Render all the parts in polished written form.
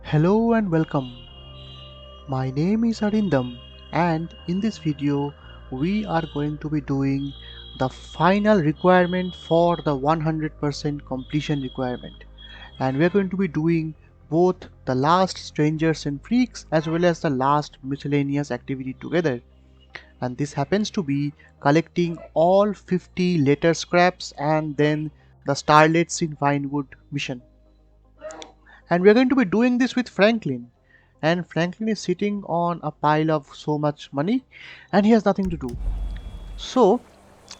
Hello and welcome. My name is Arindam, and in this video we are going to be doing the final requirement for the 100% completion requirement, and we are going to be doing both the last strangers and freaks as well as the last miscellaneous activity together, and this happens to be collecting all 50 letter scraps and then the starlets in Vinewood mission. And we're going to be doing this with Franklin. And Franklin is sitting on a pile of so much money and he has nothing to do. So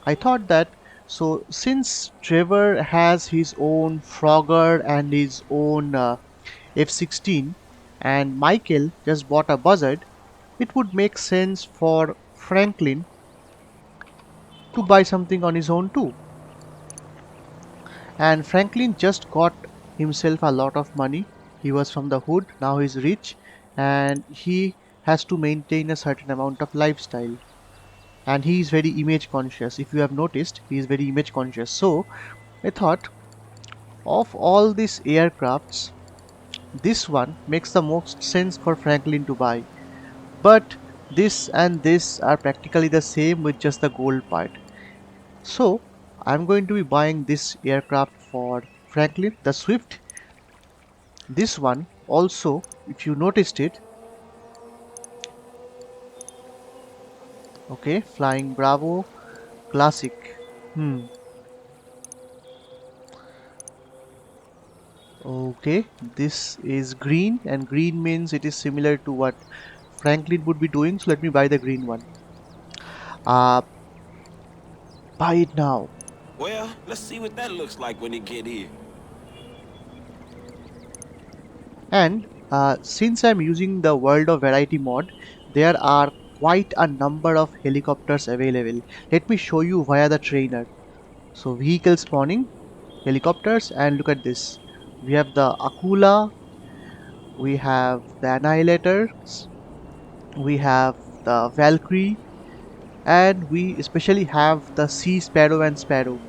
I thought that, so since Trevor has his own Frogger and his own F-16 and Michael just bought a buzzard, it would make sense for Franklin to buy something on his own too. And Franklin just got himself a lot of money. He was from the hood, now he's rich, and he has to maintain a certain amount of lifestyle. And he is very image conscious. If you have noticed, he is very image conscious. So I thought, of all these aircrafts, this one makes the most sense for Franklin to buy. But this and this are practically the same with just the gold part. So I'm going to be buying this aircraft for Franklin, the Swift. This one also, if you noticed it, okay, Flying Bravo Classic. Okay, this is green, and green means it is similar to what Franklin would be doing. So let me buy the green one. Uh, buy it now. Well, let's see what that looks like when it get here. And since I'm using the World of Variety mod, there are quite a number of helicopters available. Let me show you via the trainer. So vehicle spawning, helicopters, and look at this. We have the Akula, we have the Annihilators, we have the Valkyrie, and we especially have the Sea Sparrow and Sparrow.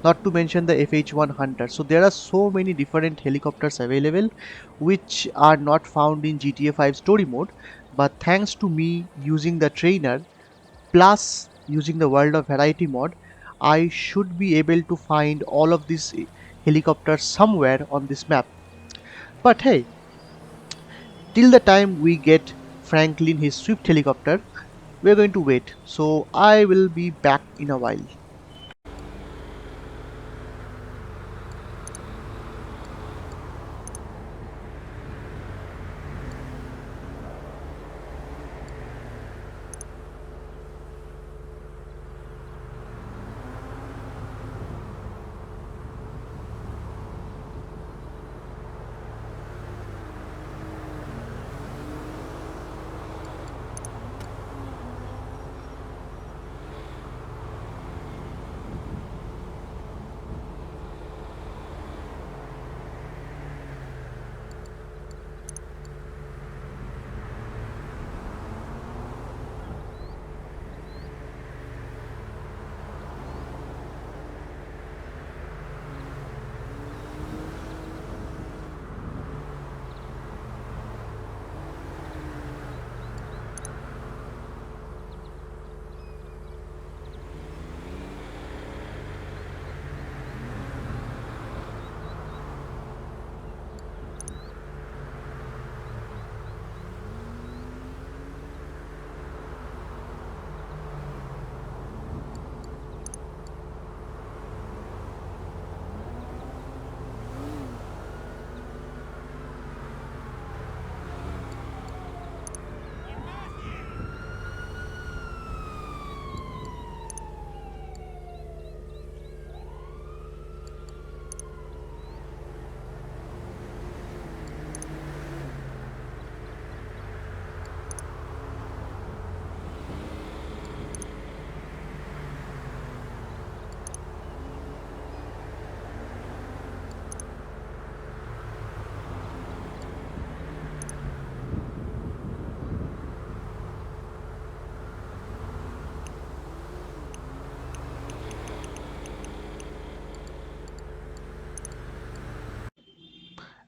Not to mention the FH1 Hunter. So there are so many different helicopters available which are not found in GTA 5 story mode, but thanks to me using the trainer plus using the World of Variety mod, I should be able to find all of these helicopters somewhere on this map. But hey, till the time we get Franklin his Swift helicopter, we're going to wait. So I will be back in a while.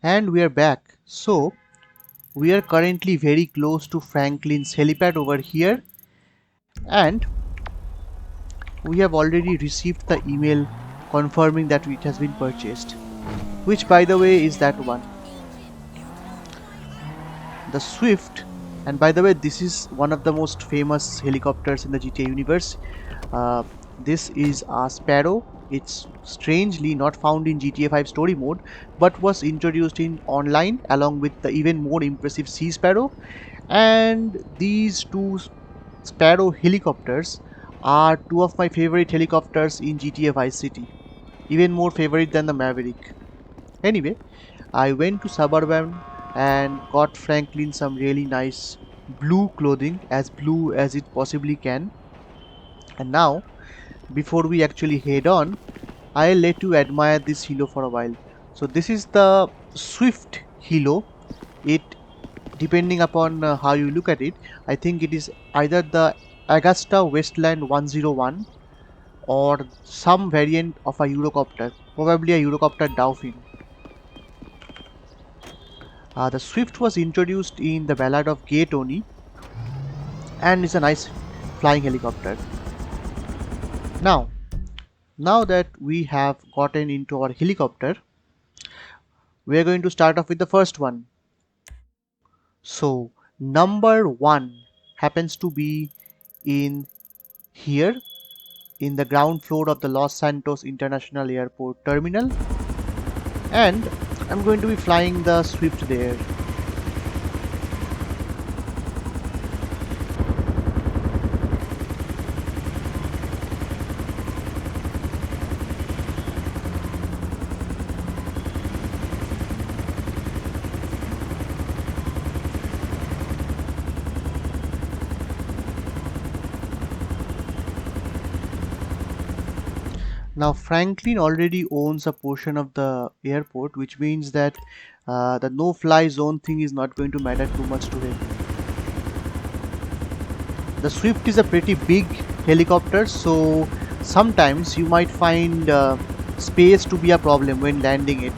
And we are back. So we are currently very close to Franklin's helipad over here, and we have already received the email confirming that it has been purchased, which by the way is that one, the Swift. And by the way, this is one of the most famous helicopters in the GTA universe. uh, this is a Sparrow. It's strangely not found in GTA 5 story mode, but was introduced in online along with the even more impressive Sea Sparrow. And these two Sparrow helicopters are two of my favorite helicopters in GTA Vice City, even more favorite than the Maverick. Anyway, I went to Suburban and got Franklin some really nice blue clothing, as blue as it possibly can. And now, before we actually head on, I'll let you admire this helo for a while. So this is the Swift helo. It, depending upon how you look at it, I think it is either the Augusta Westland 101 or some variant of a Eurocopter, probably a Eurocopter Dauphin. The Swift was introduced in the Ballad of Gay Tony and is a nice flying helicopter. Now, now that we have gotten into our helicopter, we are going to start off with the first one. So, number one happens to be in here in the ground floor of the Los Santos International Airport terminal, and I'm going to be flying the Swift there. Now Franklin already owns a portion of the airport, which means that the no-fly zone thing is not going to matter too much to him. The Swift is a pretty big helicopter, so sometimes you might find space to be a problem when landing it.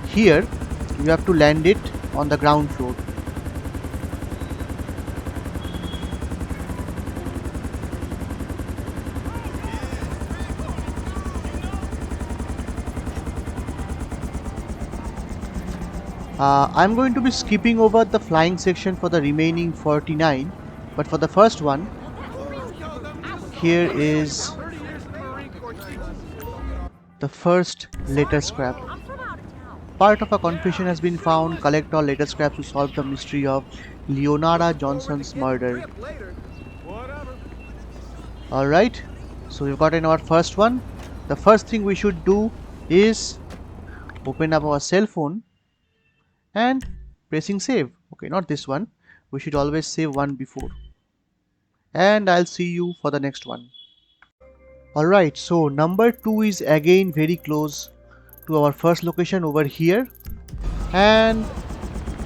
Here, you have to land it on the ground floor. I'm going to be skipping over the flying section for the remaining 49, but for the first one, here is the first letter scrap. Part of a confession has been found. Collect all letter scraps to solve the mystery of Leonora Johnson's murder. Alright, so we've gotten our first one. The first thing we should do is open up our cell phone and pressing save. Okay, not this one. We should always save one before. And I'll see you for the next one. Alright, so number 2 is again very close to our first location over here. And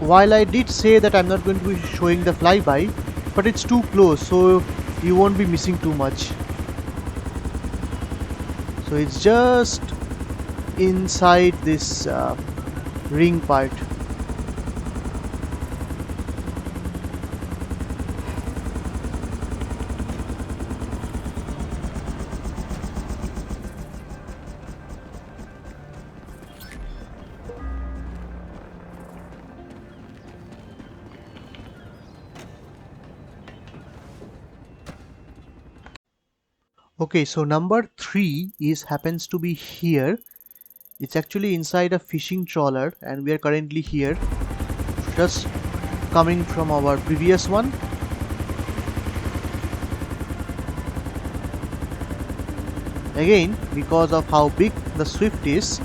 while I did say that I'm not going to be showing the flyby, but it's too close, so you won't be missing too much. So it's just inside this ring part. Okay, so number 3 is happens to be here. It's actually inside a fishing trawler, and we are currently here, just coming from our previous one. Again, because of how big the Swift is,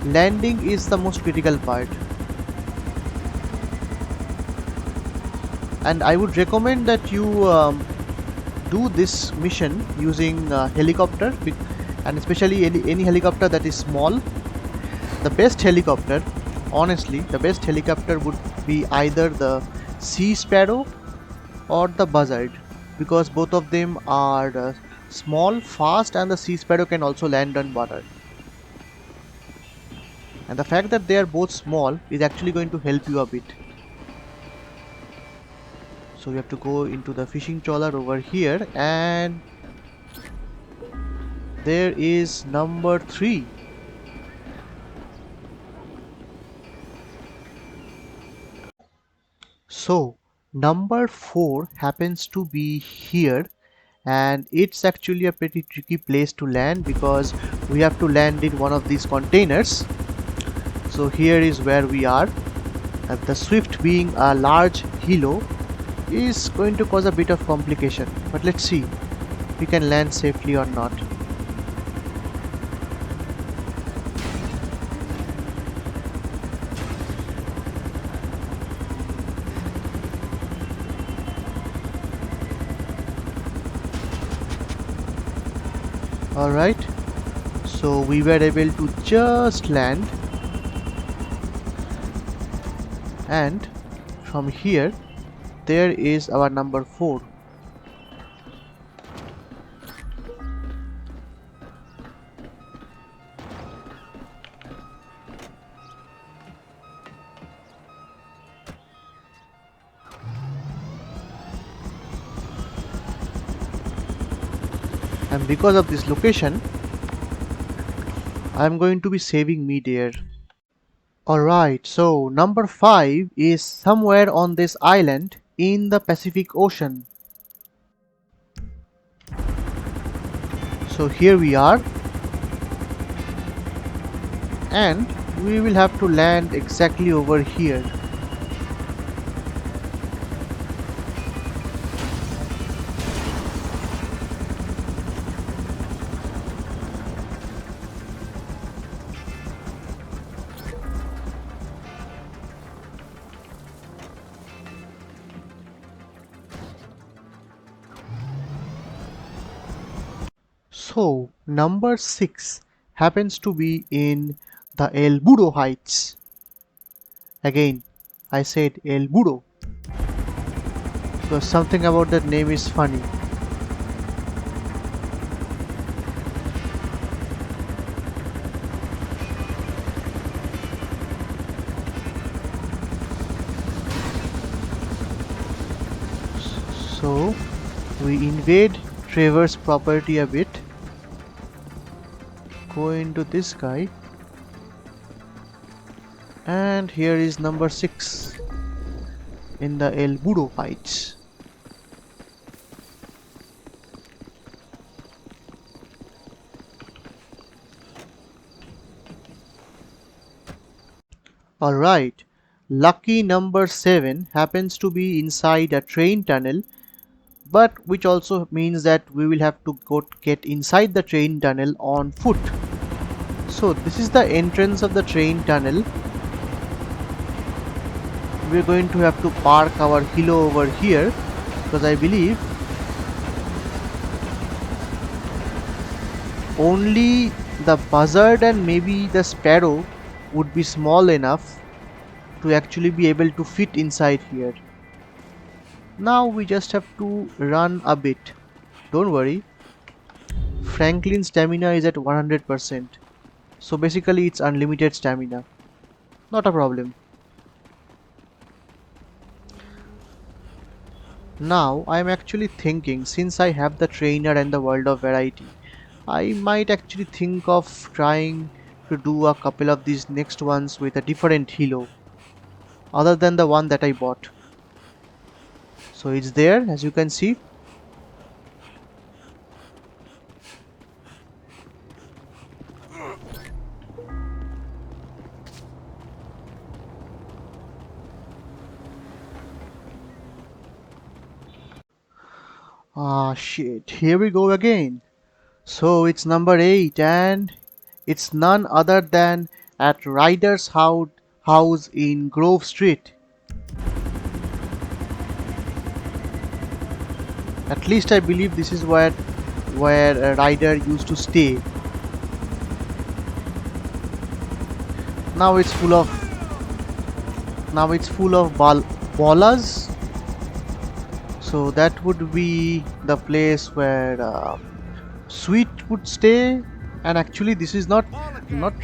landing is the most critical part. And I would recommend that you do this mission using helicopter, and especially any helicopter that is small. The best helicopter, honestly, the best helicopter would be either the Sea Sparrow or the Buzzard, because both of them are small, fast, and the Sea Sparrow can also land on water. And the fact that they are both small is actually going to help you a bit. So we have to go into the fishing trawler over here, and there is number 3. So number 4 happens to be here, and it's actually a pretty tricky place to land because we have to land in one of these containers. So here is where we are, and the Swift being a large helo is going to cause a bit of complication, but let's see if we can land safely or not. Alright, so we were able to just land, and from here there is our number 4. And because of this location, I am going to be saving mid-air. Alright, so number 5 is somewhere on this island in the Pacific Ocean. So here we are, and we will have to land exactly over here. So number 6 happens to be in the El Burro Heights. Again, I said El Burro because something about that name is funny. So we invade Trevor's property a bit. Go into this guy, and here is number 6 in the El Burro Heights. Alright, lucky number 7 happens to be inside a train tunnel, but which also means that we will have to get inside the train tunnel on foot. So this is the entrance of the train tunnel. We're going to have to park our helo over here because I believe only the buzzard and maybe the sparrow would be small enough to actually be able to fit inside here. Now we just have to run a bit. Don't worry, Franklin's stamina is at 100%. So basically it's unlimited stamina. Not a problem. Now I'm actually thinking, since I have the trainer and the world of variety, I might actually think of trying to do a couple of these next ones with a different helo other than the one that I bought. So it's there, as you can see. Ah shit, here we go again. So it's number 8, and it's none other than at Ryder's house in Grove Street. At least I believe this is where Ryder used to stay. Now it's full of ballas. So that would be the place where Sweet would stay, And actually this is not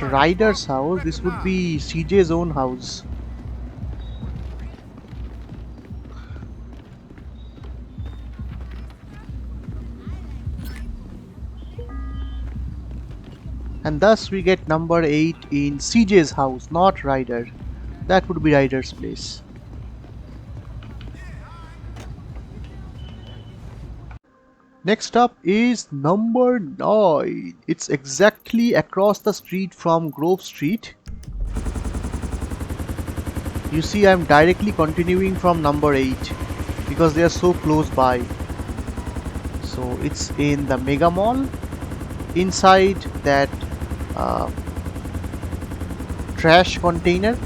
Ryder's house, this would be CJ's own house. And thus we get number 8 in CJ's house, not Ryder. That would be Ryder's place. Next up is number 9. It's exactly across the street from Grove Street. You see, I'm directly continuing from number 8 because they are so close by. So it's in the Mega Mall, inside that uh, trash container.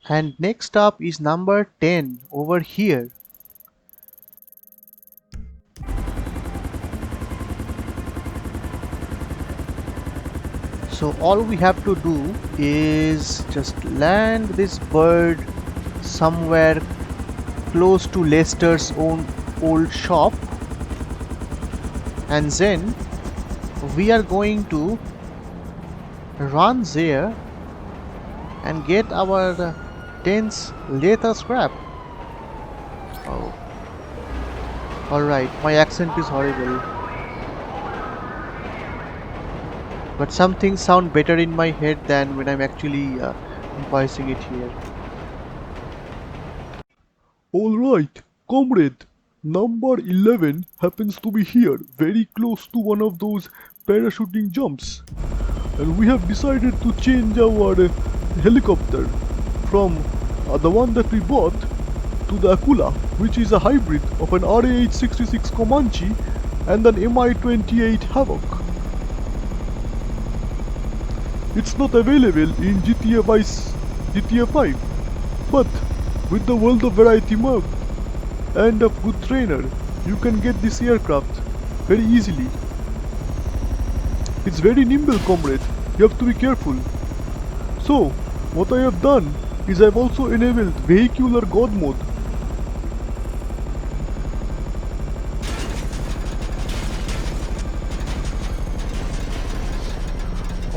And next up is number 10 over here. So all we have to do is just land this bird somewhere close to Lester's own old shop, and then we are going to run there and get our dense leather scrap. Oh, alright, my accent is horrible, but some things sound better in my head than when I'm actually voicing it here. Alright, comrade. Number 11 happens to be here, very close to one of those parachuting jumps. And we have decided to change our helicopter from the one that we bought to the Akula, which is a hybrid of an RA-866 Comanche and an Mi-28 Hawick. It's not available in GTA 5, but with the World of Variety mug and a good trainer, you can get this aircraft very easily. It's very nimble, comrade. You have to be careful. So, what I have done is I've also enabled Vehicular God mode.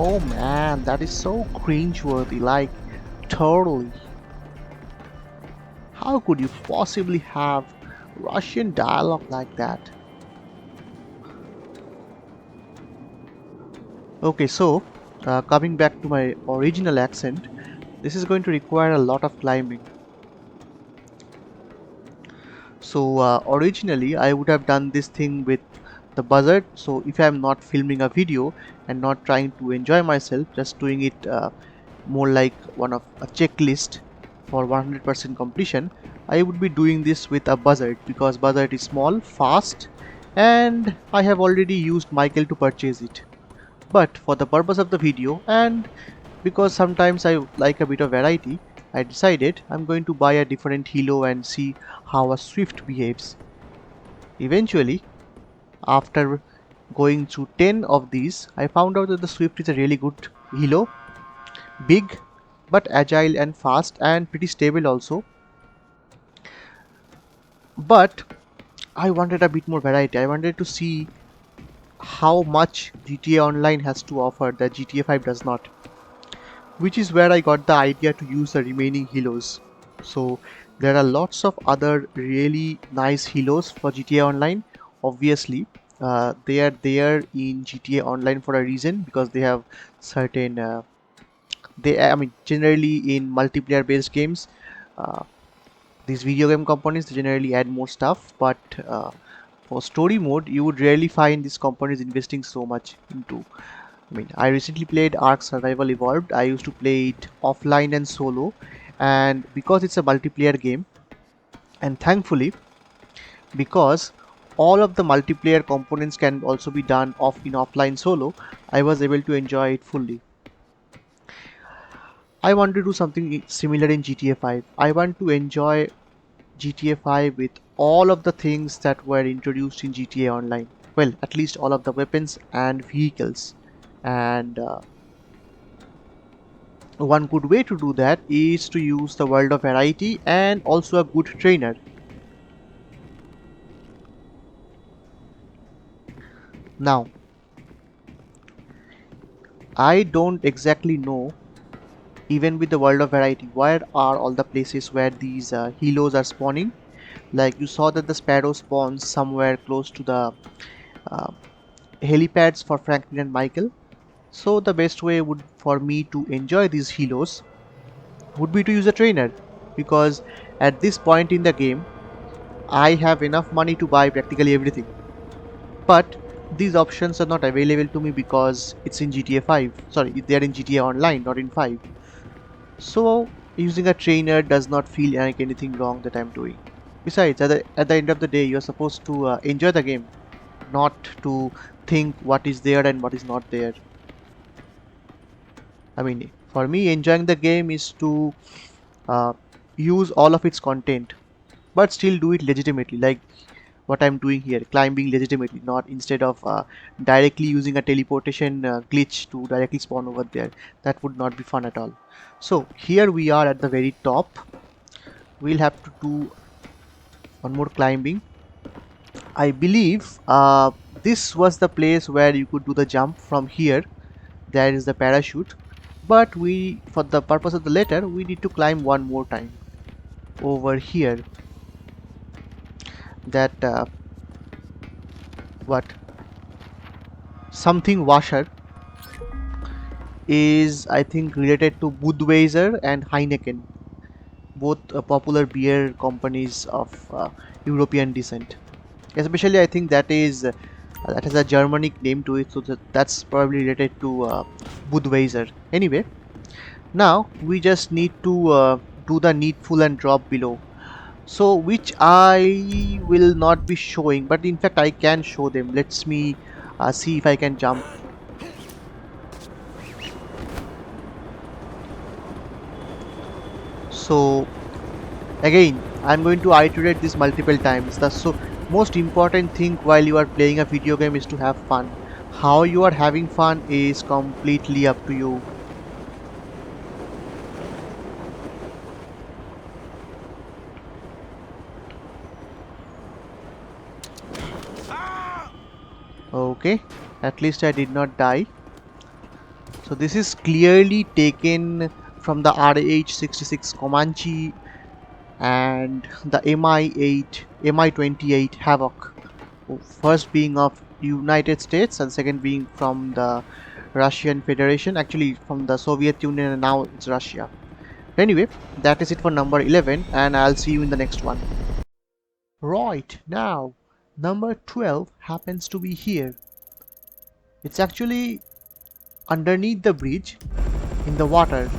Oh man, that is so cringeworthy, like totally. How could you possibly have Russian dialogue like that? Okay, so coming back to my original accent, this is going to require a lot of climbing. So originally I would have done this thing with the buzzard. So if I'm not filming a video and not trying to enjoy myself, just doing it more like one of a checklist for 100% completion, I would be doing this with a buzzard because buzzard is small, fast, and I have already used Michael to purchase it. But for the purpose of the video and because sometimes I like a bit of variety, I decided I'm going to buy a different helo and see how a Swift behaves. Eventually, after going through 10 of these, I found out that the Swift is a really good helo. Big, but agile and fast and pretty stable also. But I wanted a bit more variety. I wanted to see how much GTA Online has to offer that GTA 5 does not. Which is where I got the idea to use the remaining helos. So there are lots of other really nice helos for GTA Online. Obviously, they are there in GTA Online for a reason because they have certain. I mean, generally in multiplayer based games, uh, these video game companies they generally add more stuff. But for story mode, you would rarely find these companies investing so much into. I mean, I recently played Ark Survival Evolved. I used to play it offline and solo, and because it's a multiplayer game, and thankfully, because all of the multiplayer components can also be done in offline solo, I was able to enjoy it fully. I want to do something similar in GTA 5. I want to enjoy GTA 5 with all of the things that were introduced in GTA Online. Well, at least all of the weapons and vehicles. And one good way to do that is to use the World of Variety and also a good trainer. Now, I don't exactly know, even with the World of Variety, where are all the places where these helos are spawning. Like you saw that the Sparrow spawns somewhere close to the uh, helipads for Franklin and Michael. So the best way would for me to enjoy these helos would be to use a trainer, because at this point in the game I have enough money to buy practically everything. But these options are not available to me because it's in GTA 5. Sorry, they're in GTA Online, not in 5. So using a trainer does not feel like anything wrong that I'm doing. Besides, at the end of the day, you're supposed to enjoy the game, not to think what is there and what is not there. I mean, for me, enjoying the game is to uh, use all of its content, but still do it legitimately, like what I'm doing here, climbing legitimately, not instead of directly using a teleportation glitch to directly spawn over there. That would not be fun at all. So here we are at the very top. We'll have to do one more climbing. I believe this was the place where you could do the jump from here. There is the parachute, but we, for the purpose of the letter, we need to climb one more time over here. That what something washer is, I think, related to Budweiser and Heineken, both popular beer companies of European descent. Especially, I think that has a Germanic name to it, so that's probably related to Budweiser. Anyway, now we just need to do the needful and drop below. So which I will not be showing, but in fact I can show them. Let's me see if I can jump. So again, I'm going to iterate this multiple times. The most important thing while you are playing a video game is to have fun. How you are having fun is completely up to you. Okay, at least I did not die. So this is clearly taken from the RH-66 Comanche and the Mi-28 Havoc. First being of United States and second being from the Russian Federation, actually from the Soviet Union, and now it's Russia. Anyway, that is it for number 11, and I'll see you in the next one. Right, now number 12 happens to be here. It's actually underneath the bridge in the water.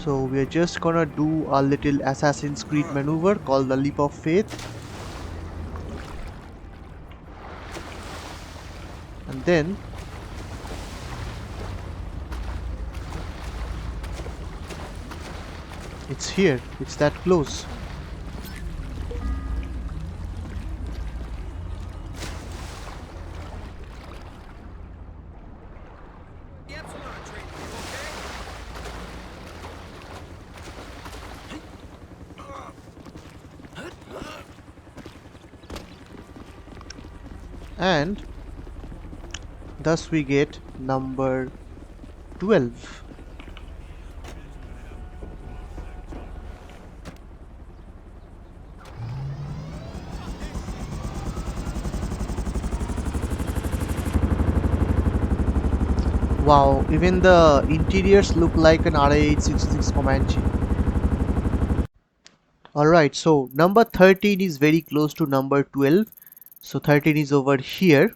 So we're just gonna do a little Assassin's Creed maneuver called the Leap of Faith. And then it's here, it's that close. And thus we get number 12. Wow, even the interiors look like an RA-866 Comanche. Alright, so number 13 is very close to number 12. So 13 is over here.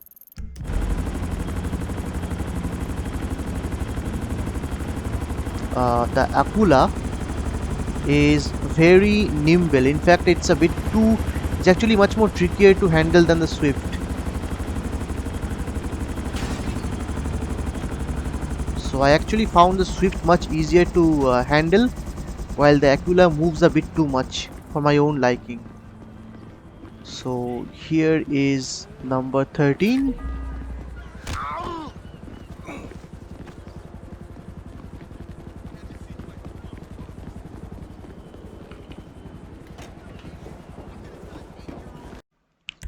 the Aquila is very nimble. In fact, it's a bit too. It's actually much more trickier to handle than the Swift. So I actually found the Swift much easier to handle, while the Aquila moves a bit too much for my own liking. So here is number 13.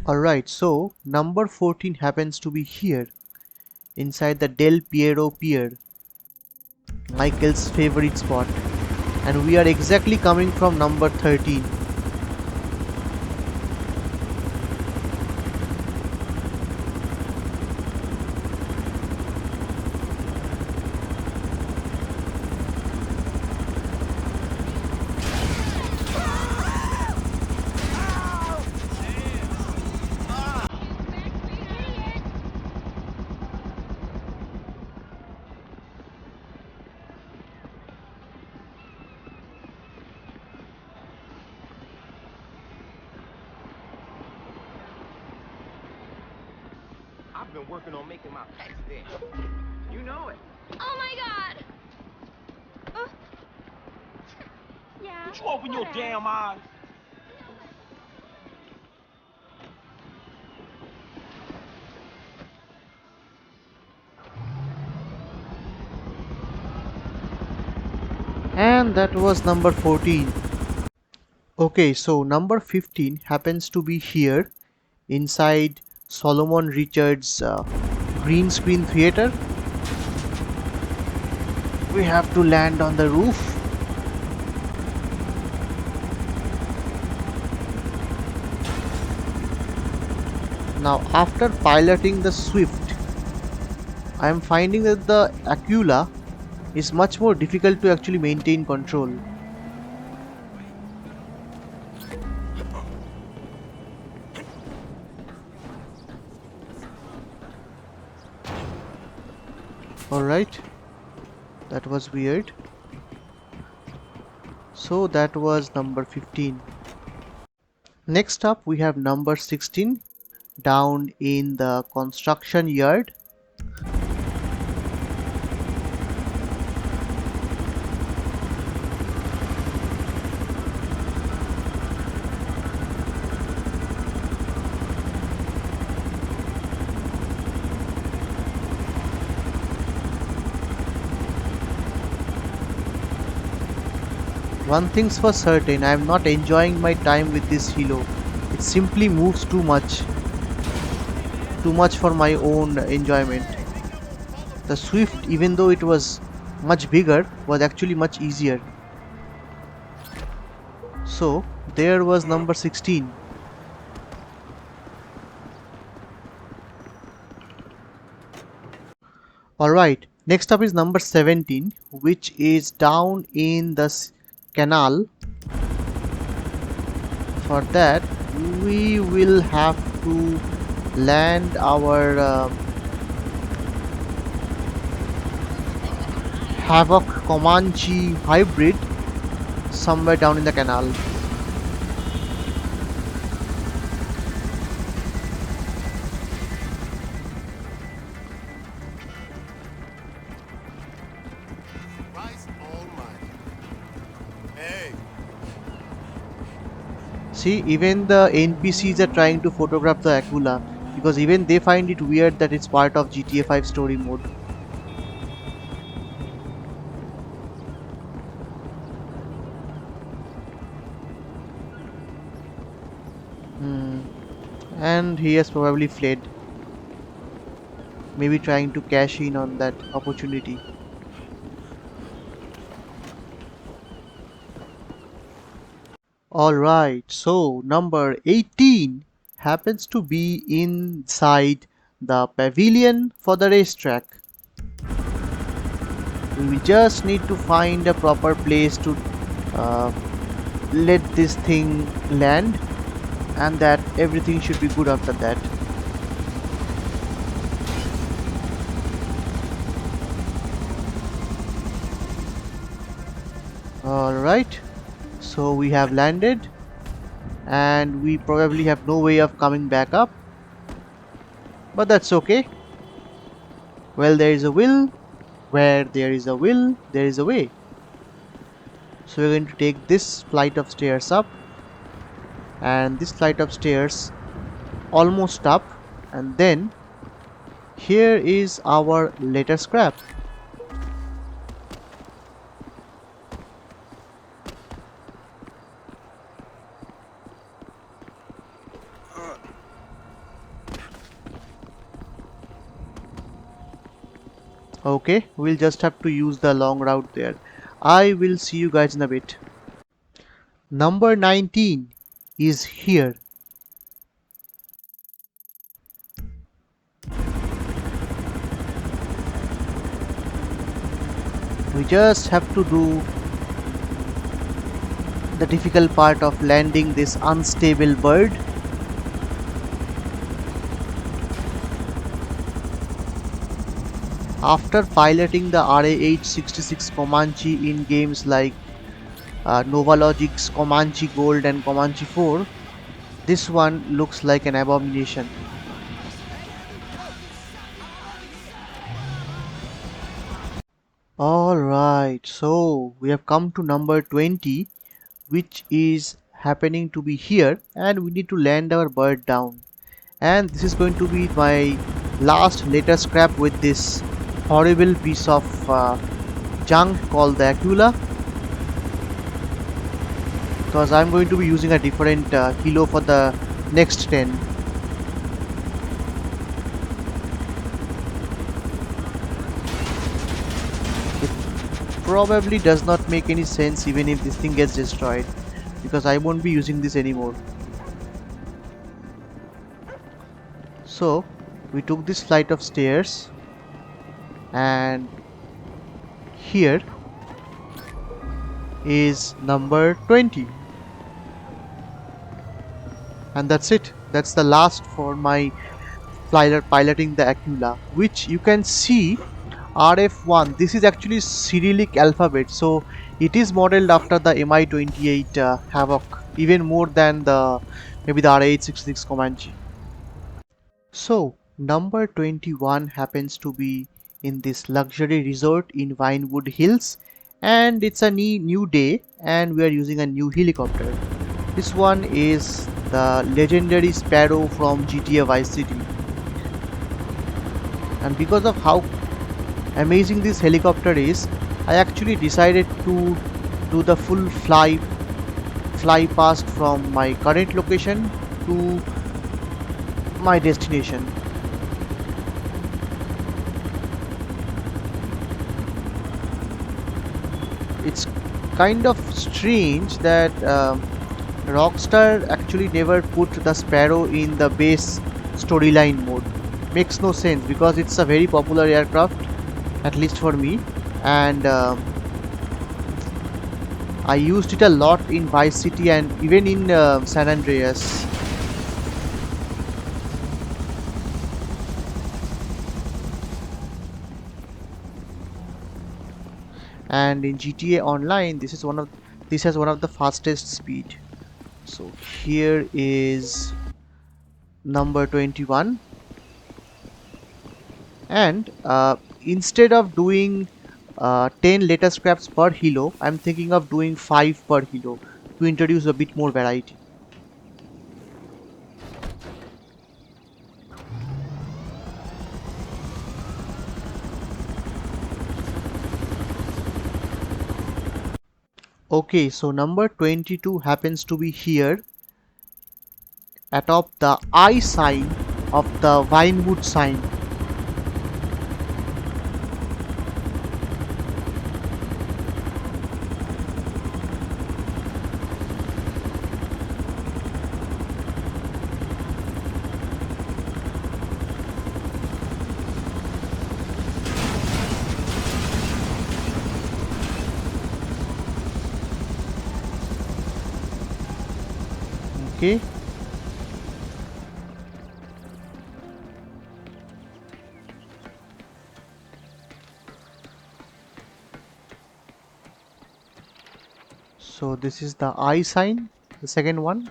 Alright, so number 14 happens to be here, inside the Del Piero Pier, Michael's favorite spot, and we are exactly coming from number 13. I've been working on making my packs there. You know it. Oh my god! Yeah. Would you open your damn eyes? And that was number 14. Okay, so number 15 happens to be here, inside Solomon Richards' green screen theater. We have to land on the roof. Now, after piloting the Swift, I am finding that the Aquila is much more difficult to actually maintain control. Alright, that was weird. So that was number 15. Next up we have number 16, down in the construction yard. One thing's for certain, I am not enjoying my time with this helo. It simply moves too much. Too much for my own enjoyment. The Swift, even though it was much bigger, was actually much easier. So, there was number 16. Alright, next up is number 17, which is down in the canal. For that, we will have to land our Hawick Comanche hybrid somewhere down in the canal. See, even the NPCs are trying to photograph the Aquila, because even they find it weird that it's part of GTA 5 story mode. And he has probably fled. Maybe trying to cash in on that opportunity. Alright, so number 18 happens to be inside the pavilion for the racetrack. We just need to find a proper place to let this thing land, and that everything should be good after that. Alright, so we have landed and we probably have no way of coming back up, but that's okay. Well, there is a will, where there is a will, there is a way. So we're going to take this flight of stairs up, and this flight of stairs almost up, and then here is our later scrap. Okay, we'll just have to use the long route there. I will see you guys in a bit. Number 19 is here. We just have to do the difficult part of landing this unstable bird. After piloting the RAH-66 Comanche in games like Novalogic's Comanche Gold and Comanche 4, this one looks like an abomination. Alright, so we have come to number 20, which is happening to be here, and we need to land our bird down. And this is going to be my last later scrap with this horrible piece of junk called the Aquila, because I'm going to be using a different kilo for the next 10. It probably does not make any sense even if this thing gets destroyed, because I won't be using this anymore. So we took this flight of stairs, and here is number 20, and that's it. That's the last for my piloting the Aquila, which you can see RF1. This is actually Cyrillic alphabet, so it is modeled after the Mi-28 Hawick, even more than the maybe the RH-66 Comanche. So number 21 happens to be in this luxury resort in Vinewood Hills, and it's a new day and we are using a new helicopter. This one is the legendary Perro from GTA Vice City, and because of how amazing this helicopter is, I actually decided to do the full fly past from my current location to my destination. It's kind of strange that Rockstar actually never put the Sparrow in the base storyline mode. Makes no sense because it's a very popular aircraft, at least for me, and I used it a lot in Vice City and even in San Andreas. And in GTA Online, this has one of the fastest speed. So here is number 21, and instead of doing 10 later scraps per hilo, I'm thinking of doing 5 per hilo to introduce a bit more variety. Okay, so number 22 happens to be here atop the I sign of the Vinewood sign. Okay. So this is the I sign, the second one.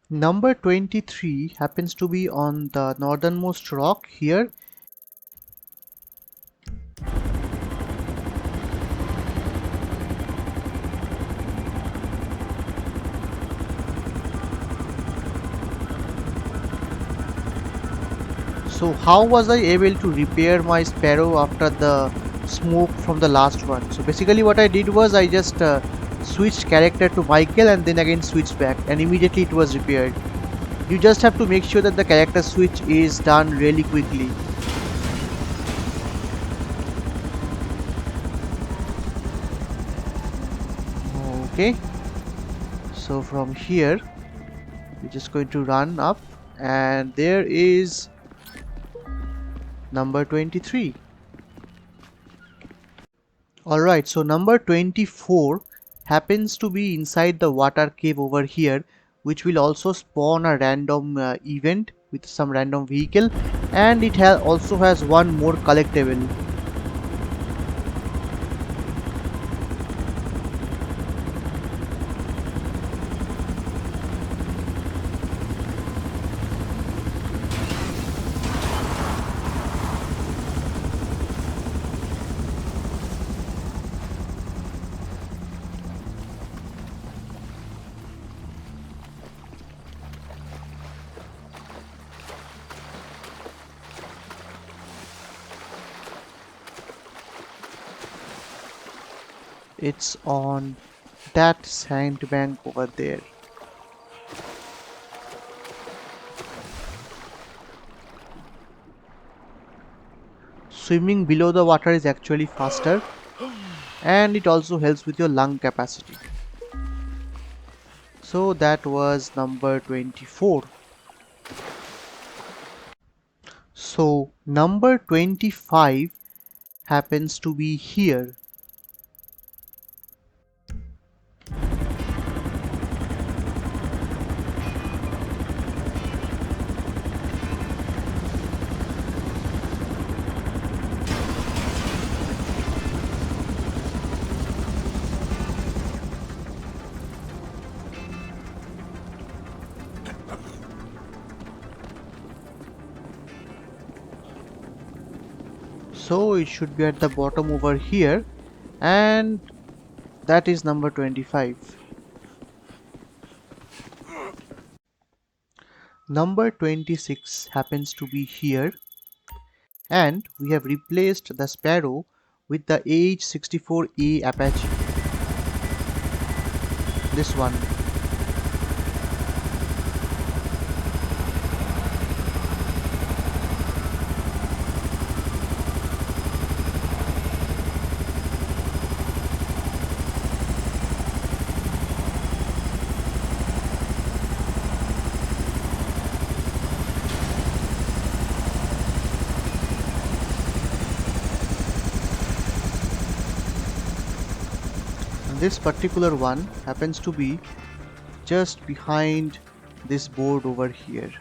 Number 23 happens to be on the northernmost rock here. So how was I able to repair my Sparrow after the smoke from the last one? So basically what I did was I just switched character to Michael and then again switched back, and immediately it was repaired. You just have to make sure that the character switch is done really quickly. Okay, so from here we're just going to run up, and there is number 23. Alright, so number 24 happens to be inside the water cave over here, which will also spawn a random event with some random vehicle, and it also has one more collectible. It's on that sandbank over there. Swimming below the water is actually faster, and it also helps with your lung capacity. So that was number 24. So number 25 happens to be here. So it should be at the bottom over here, and that is number 25. Number 26 happens to be here, and we have replaced the Sparrow with the AH-64A Apache. This one. This particular one happens to be just behind this board over here.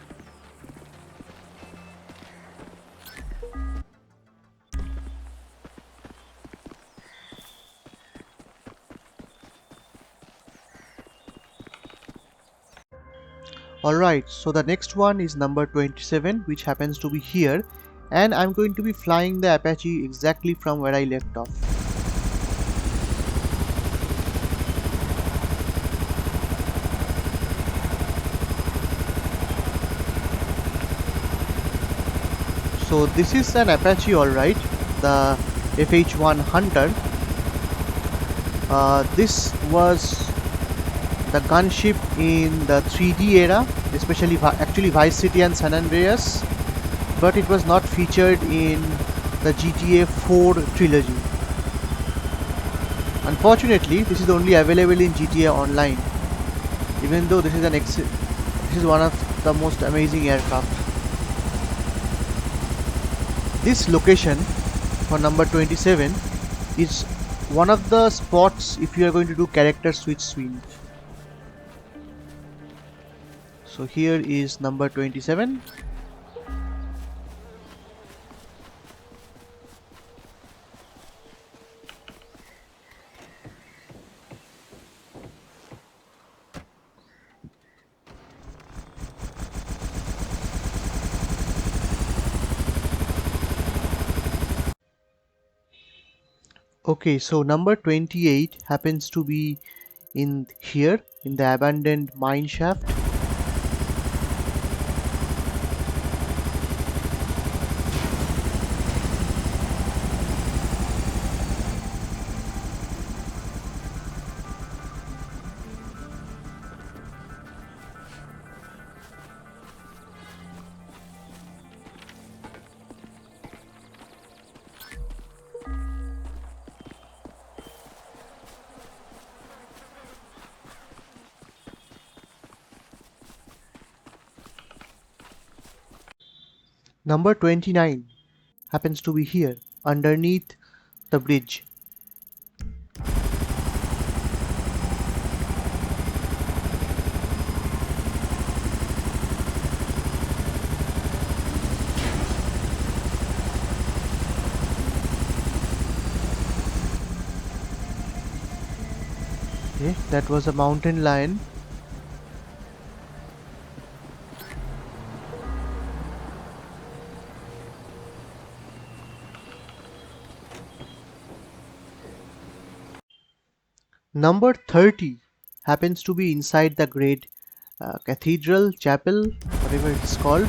Alright, so the next one is number 27, which happens to be here, and I'm going to be flying the Apache exactly from where I left off. So this is an Apache, alright, the FH-1 Hunter. This was the gunship in the 3D era, especially actually Vice City and San Andreas, but it was not featured in the GTA 4 trilogy. Unfortunately, this is only available in GTA Online, even though this is one of the most amazing aircraft. This location for number 27 is one of the spots if you are going to do character switch swing. So here is number 27. Okay, so number 28 happens to be in here in the abandoned mine shaft. Number 29 happens to be here underneath the bridge. Okay, that was a mountain lion. Number 30 happens to be inside the great cathedral, chapel, whatever it's called.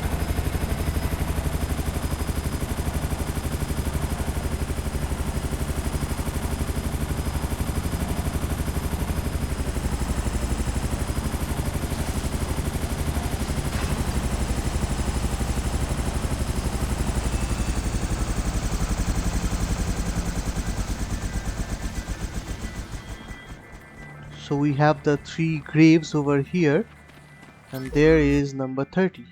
So we have the 3 graves over here, and there is number 30.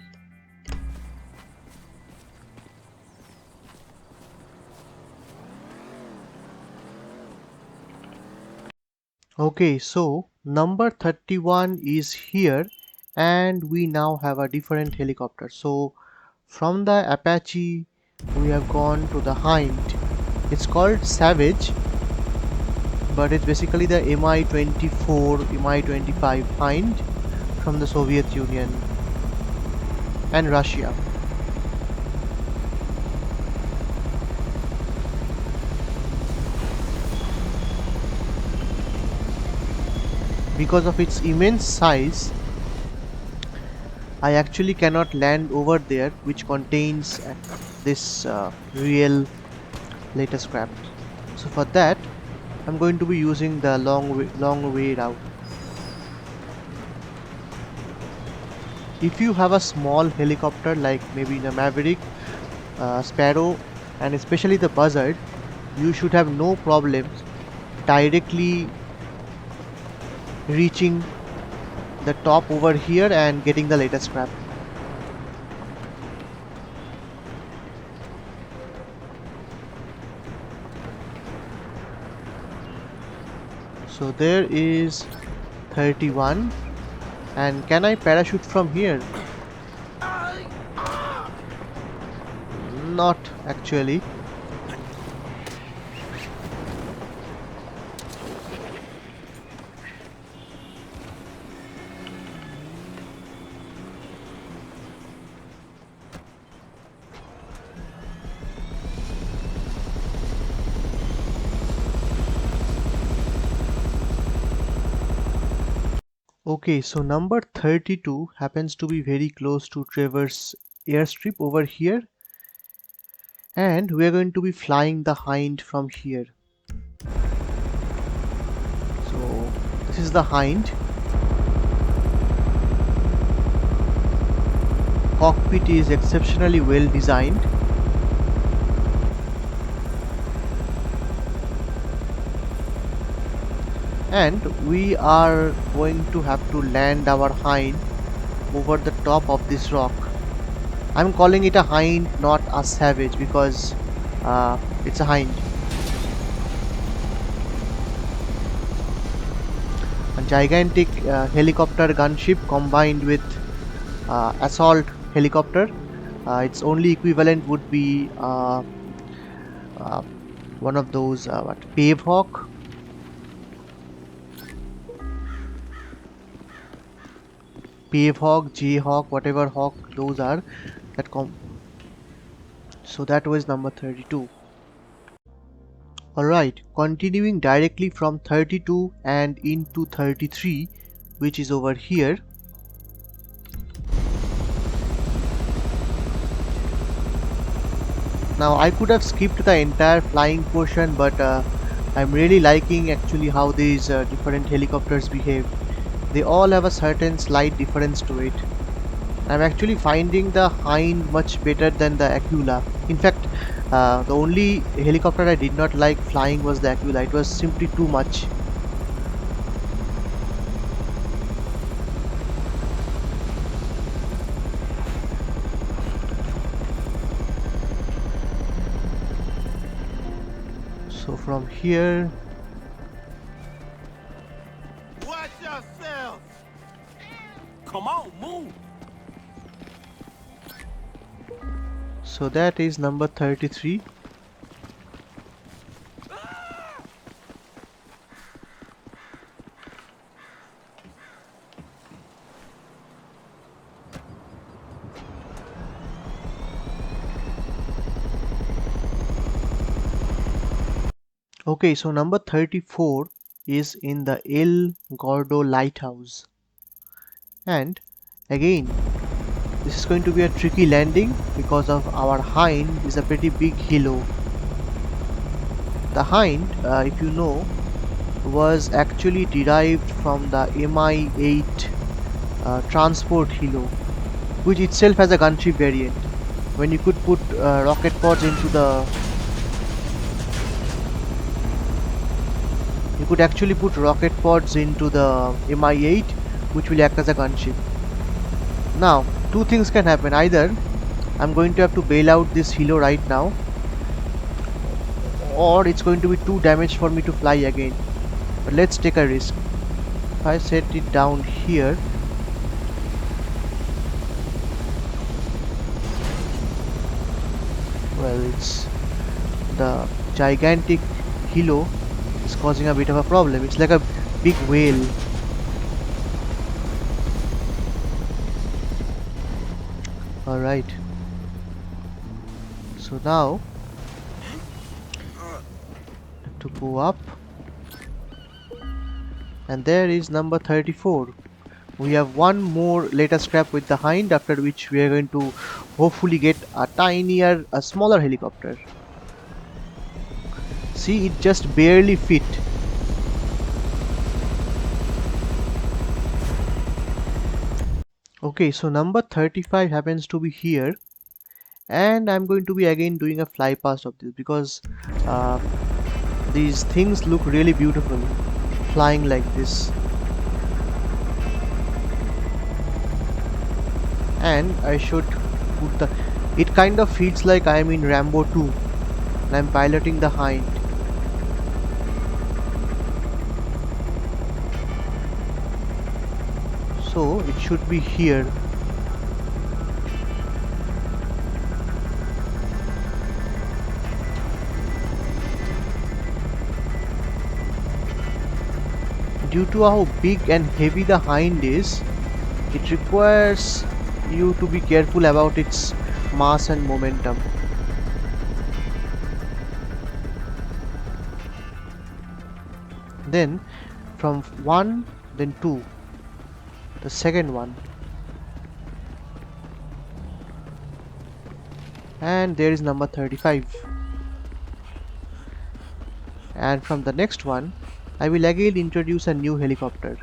Okay, so number 31 is here, and we now have a different helicopter. So from the Apache we have gone to the Hind. It's called Savage, but it's basically the Mi-24, Mi-25 Hind from the Soviet Union and Russia. Because of its immense size, I actually cannot land over there, which contains this real latest craft. So for that I'm going to be using the long way route. If you have a small helicopter like maybe the Maverick, Sparrow, and especially the Buzzard, you should have no problems directly reaching the top over here and getting the latest craft. So there is 31, and can I parachute from here? Not actually. Okay, so number 32 happens to be very close to Traverse airstrip over here, and we are going to be flying the Hind from here. So this is the Hind. Cockpit is exceptionally well designed. And we are going to have to land our Hind over the top of this rock. I'm calling it a Hind, not a Savage, because It's a hind. A gigantic helicopter gunship combined with assault helicopter. Its only equivalent would be uh, one of those Pave Hawk. Pave Hawk, Jayhawk, whatever hawk those are. So that was number 32. Alright, continuing directly from 32 and into 33, which is over here. Now I could have skipped the entire flying portion, but I'm really liking actually how these different helicopters behave. They all have a certain slight difference to it. I'm actually finding the Hind much better than the Aquila. In fact, the only helicopter I did not like flying was the Aquila. It was simply too much. So from here, Watch yourself! Come on, move! so that is number 33. Okay, so number 34 is in the El Gordo Lighthouse. And again, this is going to be a tricky landing because of our hind is a pretty big helo. The hind, if you know, was actually derived from the Mi-8 transport helo, which itself has a gunship variant. When you could put rocket pods into the you could actually put rocket pods into the Mi-8, which will act as a gunship. Now, two things can happen. Either I'm going to have to bail out this helo right now, or it's going to be too damaged for me to fly again. But let's take a risk. If I set it down here, well, it's the gigantic helo is causing a bit of a problem. It's like a big whale. Alright. So now to go up, and there is number 34. We have one more later scrap with the hind, after which we are going to hopefully get a smaller helicopter. See, it just barely fit. Okay, so number 35 happens to be here, and I'm going to be again doing a fly past of this because these things look really beautiful flying like this. And I should put it kind of feels like I am in Rambo 2 and I'm piloting the hind. So it should be here. Due to how big and heavy the hind is, it requires you to be careful about its mass and momentum. Then from 1, then 2, the second one, and there is number 35. And from the next one I will again introduce a new helicopter.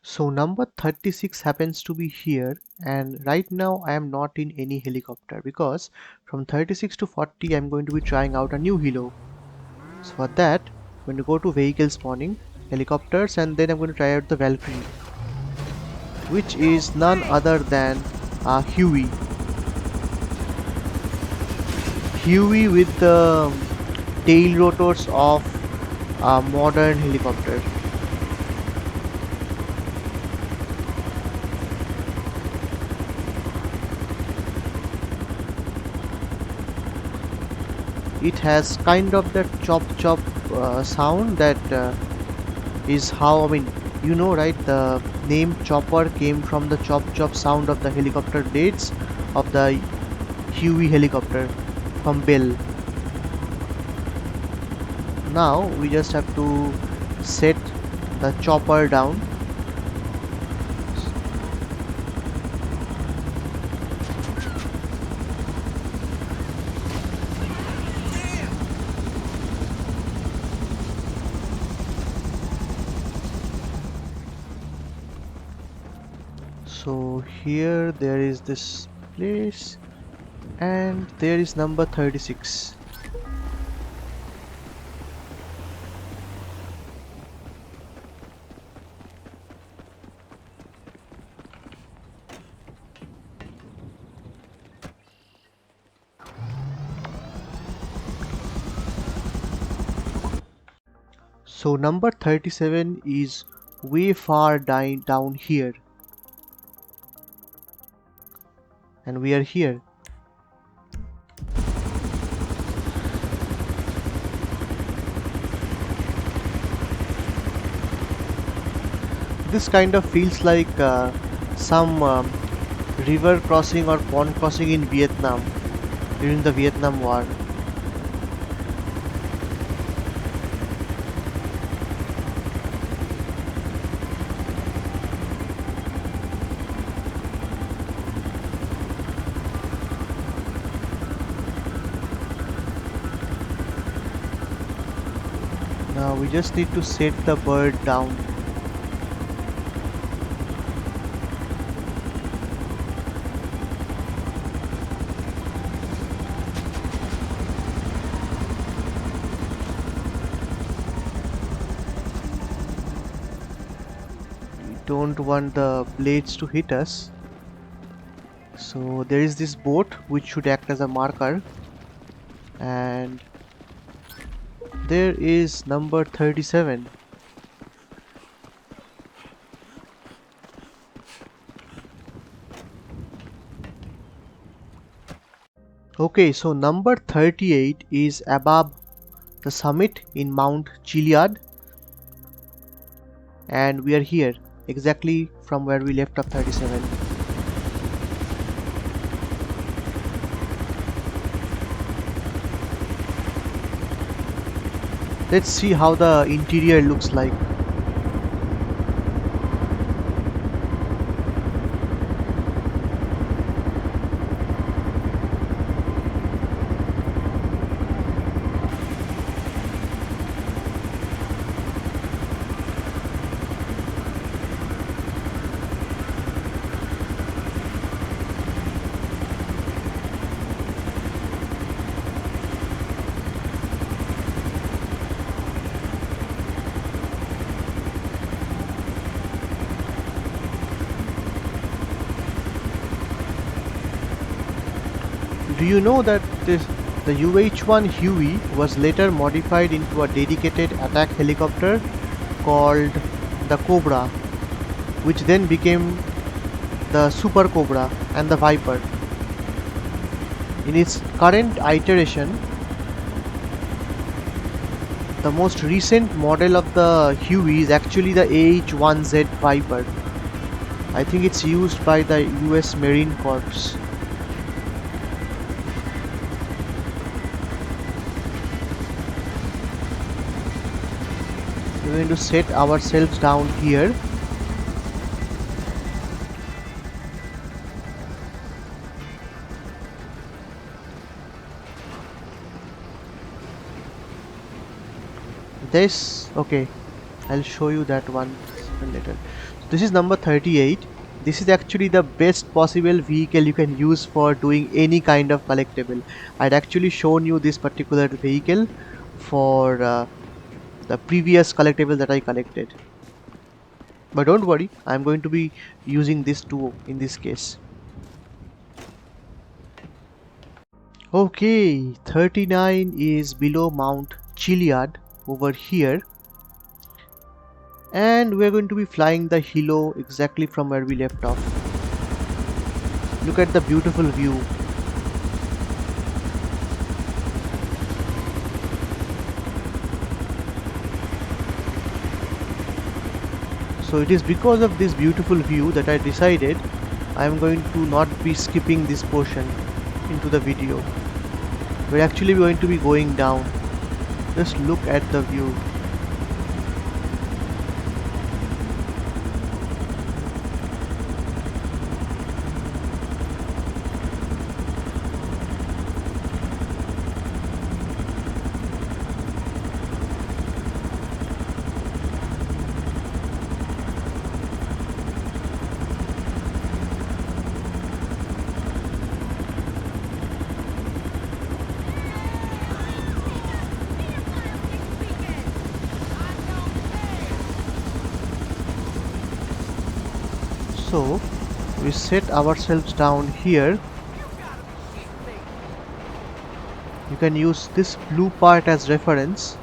So number 36 happens to be here, and right now I am not in any helicopter because from 36 to 40 I am going to be trying out a new helo. So for that I'm going to go to vehicle spawning, helicopters, and then I'm going to try out the Valkyrie. which is none other than Huey. Huey with the tail rotors of a modern helicopter. It has kind of that chop chop sound that is how, I mean, you know, right? The name Chopper came from the chop chop sound of the helicopter blades of the Huey helicopter from Bell. Now we just have to set the chopper down. So here there is this place, and there is number 36. So number 37 is way far down here, and we are here. This kind of feels like some river crossing or pond crossing in Vietnam during the Vietnam War. Now we just need to set the bird down. We don't want the blades to hit us. So there is this boat which should act as a marker, and there is number 37. Okay, so number 38 is above the summit in Mount Chiliad, and we are here exactly from where we left off 37. Let's see how the interior looks like. Do you know that the UH-1 Huey was later modified into a dedicated attack helicopter called the Cobra, which then became the Super Cobra and the Viper. In its current iteration, the most recent model of the Huey is actually the AH-1Z Viper. I think it's used by the US Marine Corps. We're going to set ourselves down here. This, okay, I'll show you that one later. This is number 38. This is actually the best possible vehicle you can use for doing any kind of collectible. I'd actually shown you this particular vehicle for the previous collectible that I collected. But don't worry, I'm going to be using this too in this case. Okay, 39 is below Mount Chiliad over here, and we're going to be flying the helo exactly from where we left off. Look at the beautiful view. So it is because of this beautiful view that I decided I'm going to not be skipping this portion into the video. We're actually going to be going down. Just look at the view. So we set ourselves down here. You can use this blue part as reference.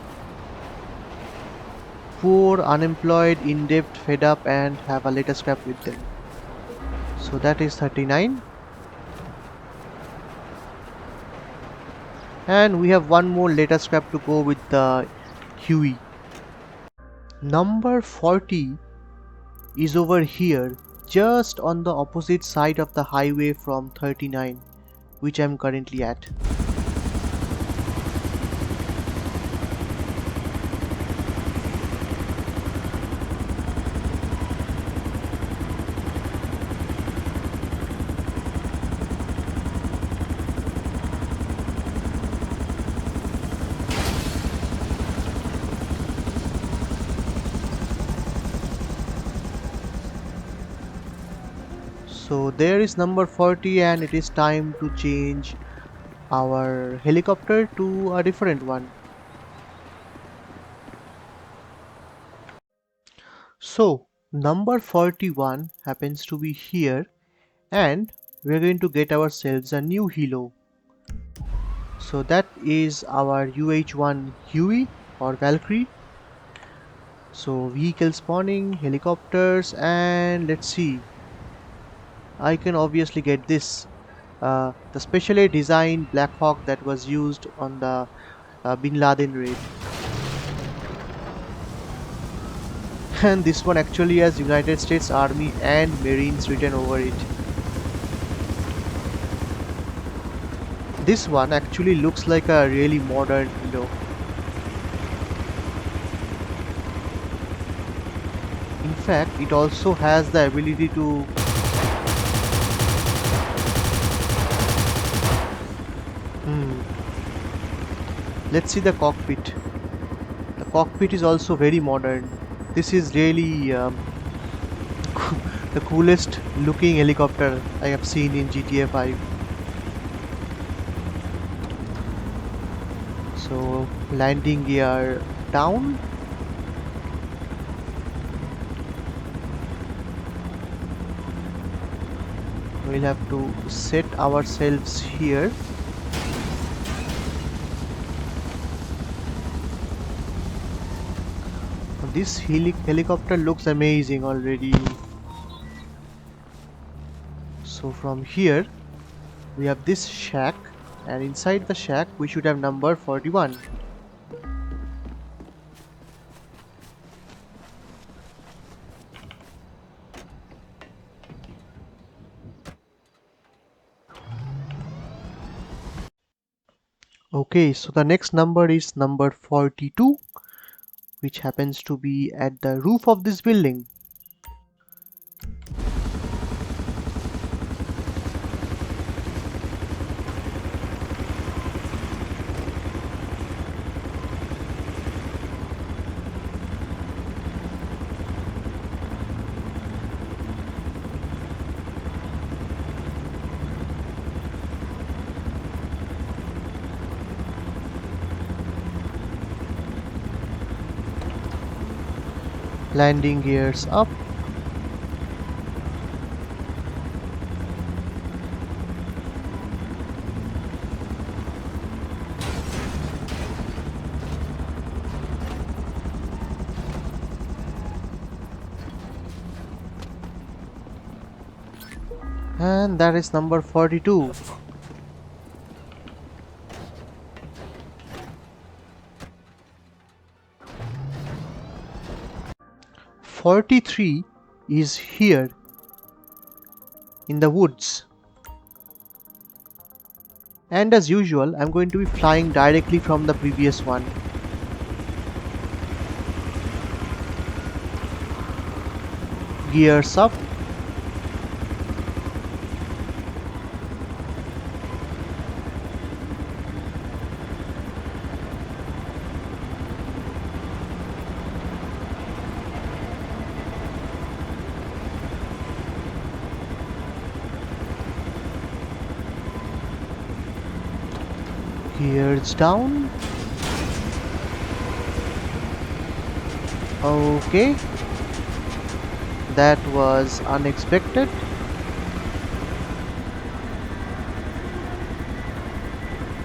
Poor, unemployed, in debt, fed up, and have a letter scrap with them. So that is 39. And we have one more letter scrap to go with the Huey. Number 40 is over here, just on the opposite side of the highway from 39, which I'm currently at. So there is number 40, and it is time to change our helicopter to a different one. So number 41 happens to be here, and we're going to get ourselves a new helo. So that is our UH-1 Huey or Valkyrie. So vehicle spawning, helicopters, and let's see. I can obviously get this. The specially designed Black Hawk that was used on the Bin Laden raid. And this one actually has United States Army and Marines written over it. This one actually looks like a really modern helo. In fact, it also has the ability to let's see the cockpit. The cockpit is also very modern. This is really the coolest looking helicopter I have seen in GTA 5. So landing gear down. We'll have to set ourselves here. This helicopter looks amazing already. So from here we have this shack, and inside the shack we should have number 41. Okay, so the next number is number 42, which happens to be at the roof of this building. Landing gears up. And that is number 42. 43 is here in the woods. And as usual, I'm going to be flying directly from the previous one. Gears up. Gears down. Okay. That was unexpected.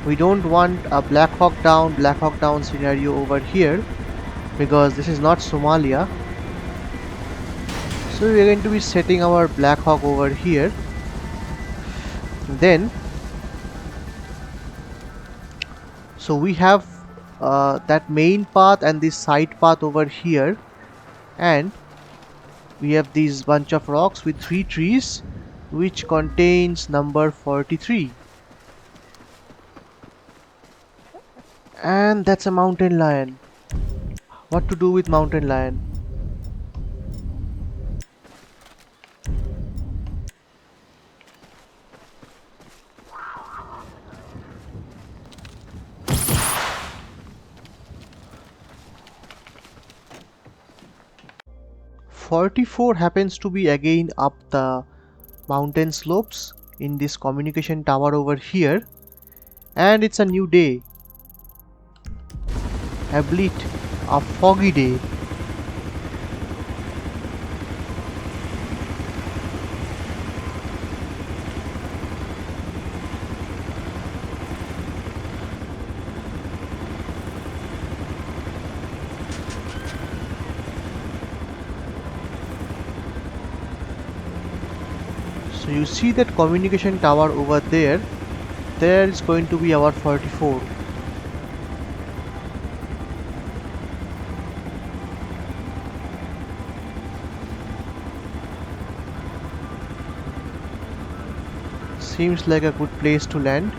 We don't want a Black Hawk Down scenario over here because this is not Somalia. So we're going to be setting our Black Hawk over here. Then so we have that main path and this side path over here, and we have these bunch of rocks with 3 trees which contains number 43, and that's a mountain lion. What to do with mountain lion? "44 happens to be again up the mountain slopes in this communication tower over here, and it's a new day. A bleak, a foggy day. So you see that communication tower over there. There is going to be our 44. Seems like a good place to land.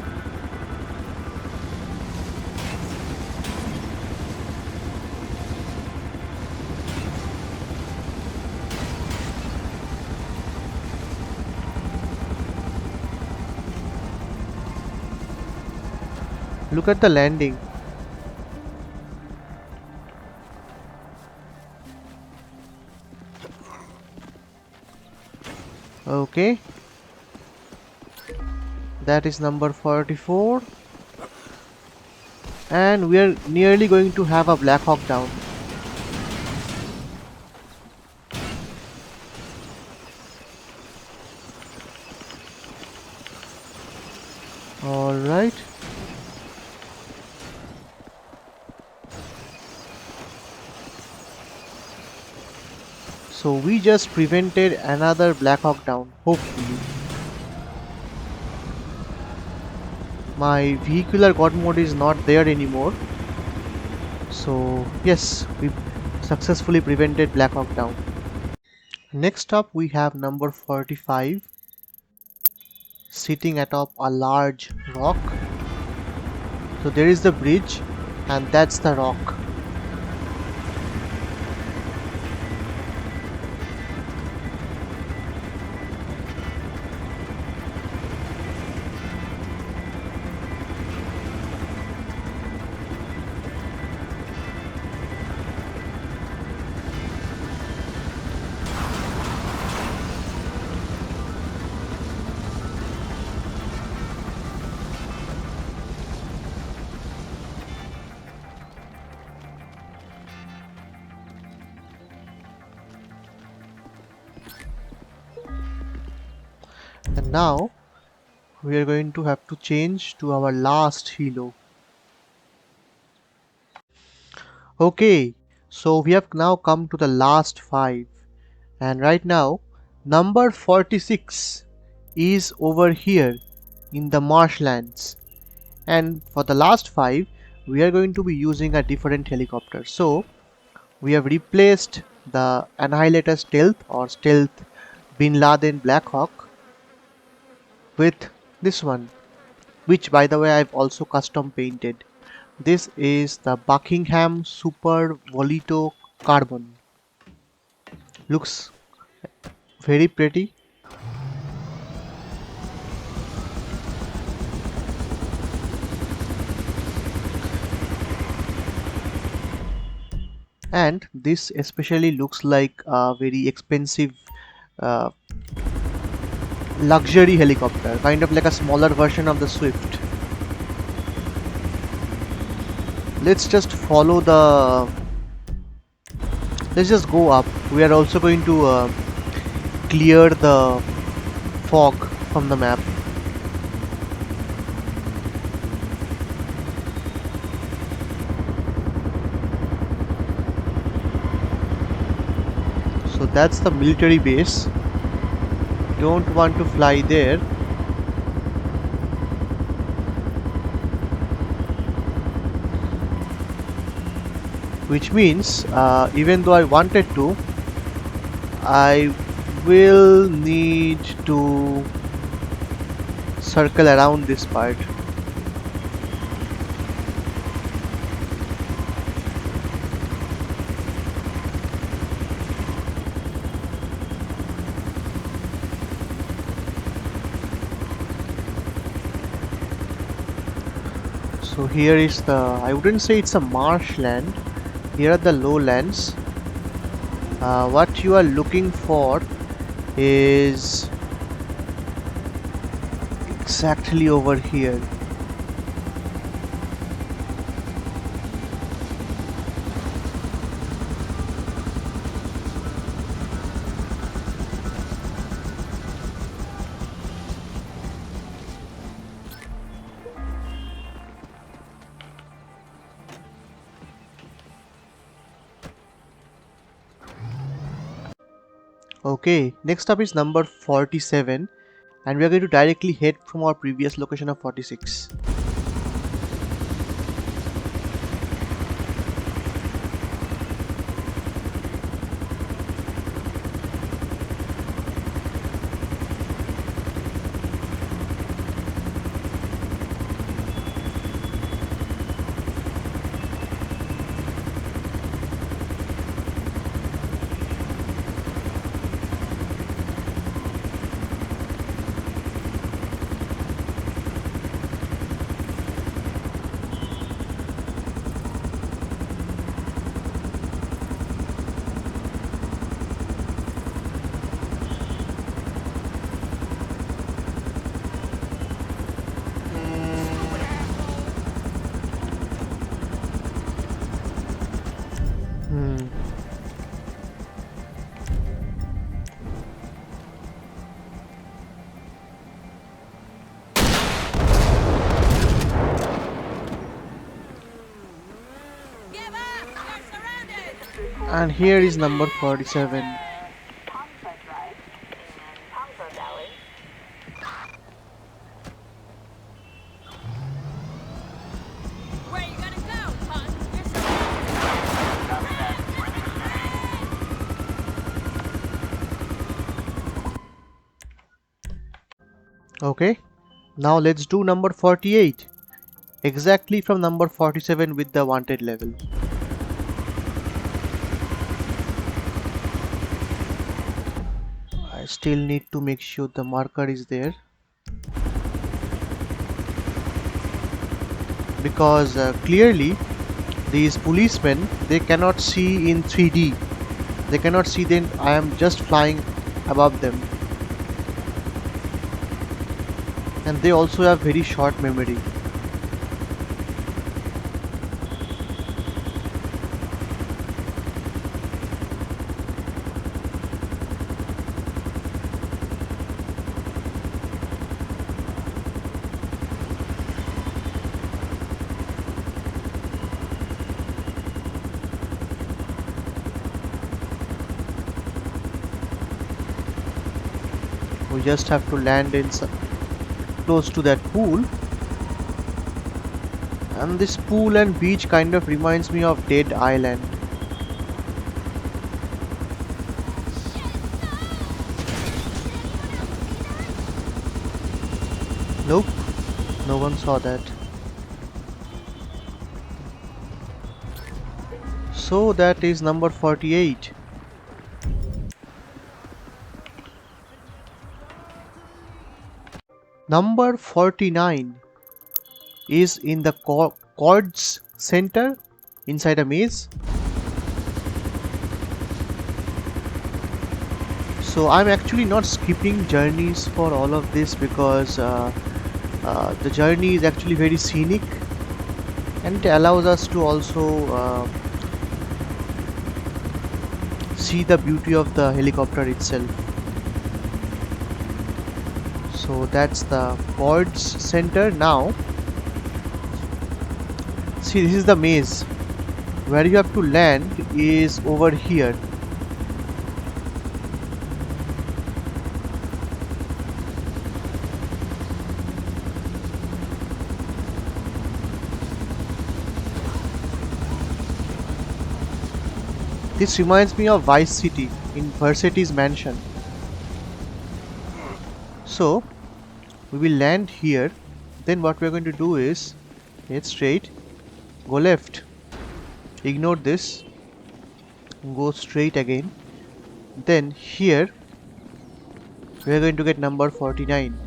Look at the landing. Okay. That is number 44. And we are nearly going to have a Black Hawk Down. Alright. So we just prevented another Black Hawk Down, hopefully. My vehicular god mode is not there anymore. So yes, we successfully prevented Black Hawk Down. Next up we have number 45 sitting atop a large rock. So there is the bridge and that's the rock. And now we are going to have to change to our last helo. Okay, so we have now come to the last 5, and right now number 46 is over here in the marshlands. And for the last 5, we are going to be using a different helicopter. So we have replaced the Annihilator Stealth or Stealth Bin Laden Black Hawk with this one, which by the way I've also custom painted. This is the Buckingham Super Volito Carbon. Looks very pretty. And this especially looks like a very expensive uh, luxury helicopter, kind of like a smaller version of the Swift. Let's just follow the... Let's just go up. We are also going to clear the fog from the map. So that's the military base. Don't want to fly there. Which means even though I wanted to, I will need to circle around this part. So here is the, I wouldn't say it's a marshland. Here are the lowlands. What you are looking for is exactly over here. Okay, next up is number 47, and we are going to directly head from our previous location of 46. And here is number 47. Okay, now let's do number 48. Exactly from number 47 with the wanted level. I still need to make sure the marker is there, because clearly these policemen, they cannot see in 3D. They cannot see that I am just flying above them, and they also have very short memory. We just have to land in close to that pool. And this pool and beach kind of reminds me of Dead Island. Nope, no one saw that. So that is number 48. Number 49 is in the Kortz center inside a maze. So I'm actually not skipping journeys for all of this because the journey is actually very scenic and it allows us to also see the beauty of the helicopter itself. So that's the Kortz center now. See, this is the maze. Where you have to land is over here. This reminds me of Vice City in Versetti's mansion. So we will land here. Then what we are going to do is head straight, go left, ignore this, go straight again. Then here we are going to get number 49.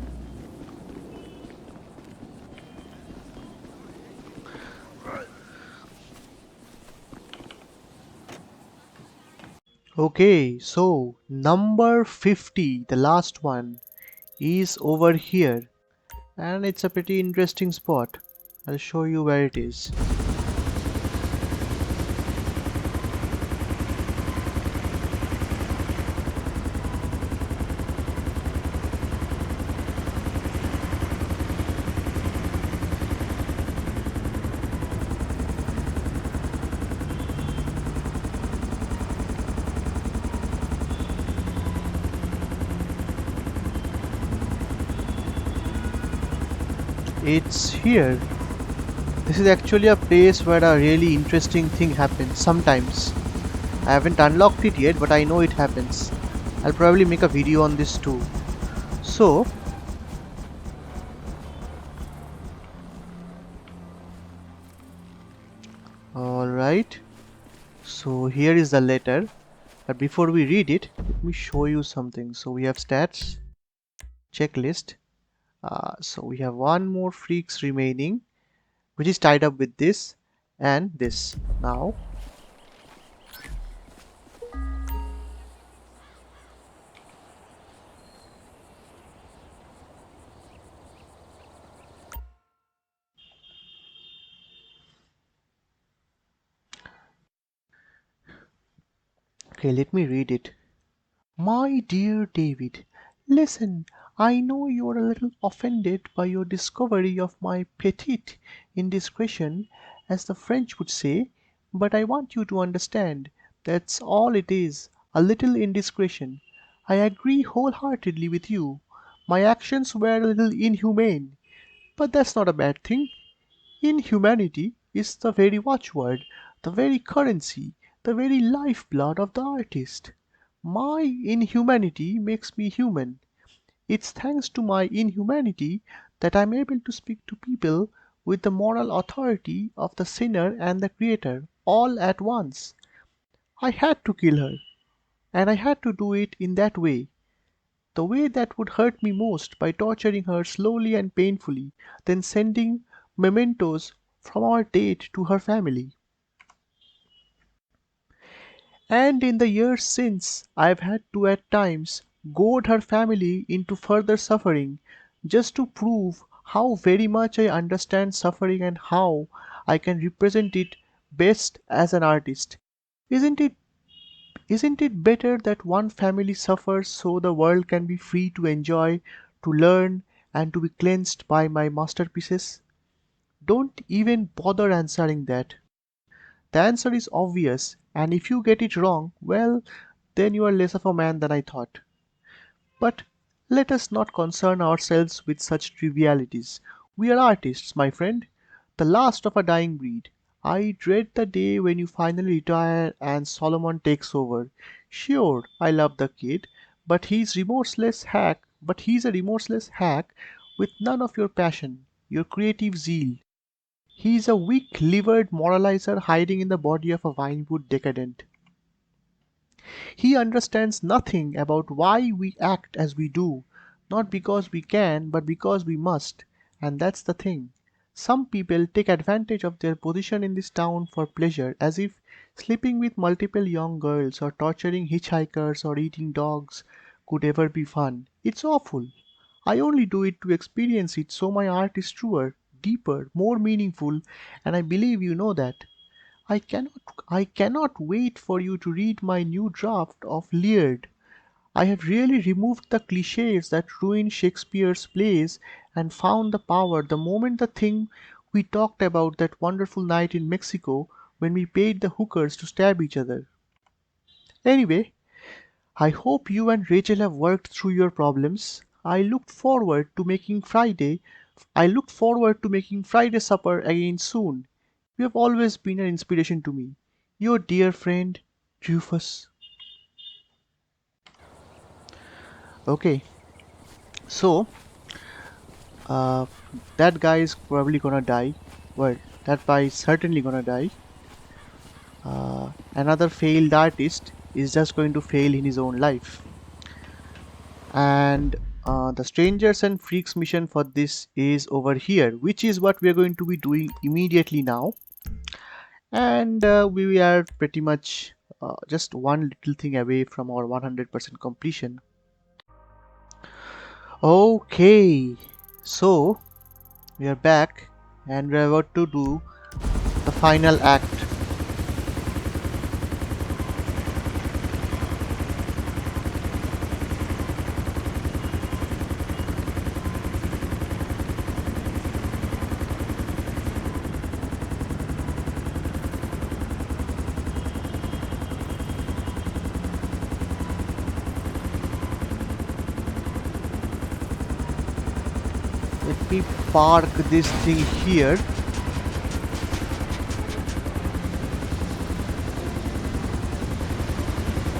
Okay, so number 50, the last one, is over here, and it's a pretty interesting spot. I'll show you where it is. It's here. This is actually a place where a really interesting thing happens sometimes. I haven't unlocked it yet, but I know it happens. I'll probably make a video on this too. So alright, so here is the letter, but before we read it, let me show you something. So we have stats, checklist. So we have one more freaks remaining, which is tied up with this and this. Now okay, let me read it. My dear David, listen, I know you are a little offended by your discovery of my petite indiscretion, as the French would say, but I want you to understand that's all it is, a little indiscretion. I agree wholeheartedly with you. My actions were a little inhumane, but that's not a bad thing. Inhumanity is the very watchword, the very currency, the very lifeblood of the artist. My inhumanity makes me human. It's thanks to my inhumanity that I'm able to speak to people with the moral authority of the sinner and the creator all at once. I had to kill her, and I had to do it in that way. The way that would hurt me most, by torturing her slowly and painfully, then sending mementos from our date to her family. And in the years since, I've had to at times goad her family into further suffering, just to prove how very much I understand suffering and how I can represent it best as an artist. Isn't it isn't it better that one family suffers so the world can be free to enjoy, to learn, and to be cleansed by my masterpieces? Don't even bother answering that. The answer is obvious, and if you get it wrong, well, then you are less of a man than I thought. But Let us not concern ourselves with such trivialities. We are artists, my friend, the last of a dying breed. I dread the day when you finally retire and Solomon takes over. Sure, I love the kid, but he's a remorseless hack with none of your passion, your creative zeal. He's a weak-livered moralizer hiding in the body of a Vinewood decadent. He understands nothing about why we act as we do, not because we can, but because we must. And that's the thing. Some people take advantage of their position in this town for pleasure, as if sleeping with multiple young girls, or torturing hitchhikers, or eating dogs could ever be fun. It's awful. I only do it to experience it so my art is truer, deeper, more meaningful, and I believe you know that. I cannot I cannot wait for you to read my new draft of Leard. I have really removed the cliches that ruin Shakespeare's plays and found the power the moment the thing we talked about that wonderful night in Mexico when we paid the hookers to stab each other. Anyway, I hope you and Rachel have worked through your problems. I look forward to making Friday supper again soon. You have always been an inspiration to me. Your dear friend, Rufus. Okay, so uh, that guy is probably gonna die. Well, that guy is certainly gonna die. Another failed artist is just going to fail in his own life. And the Strangers and Freaks mission for this is over here, which is what we are going to be doing immediately now. And we are pretty much just one little thing away from our 100% completion. Okay, so we are back and we are about to do the final act. Let me park this thing here.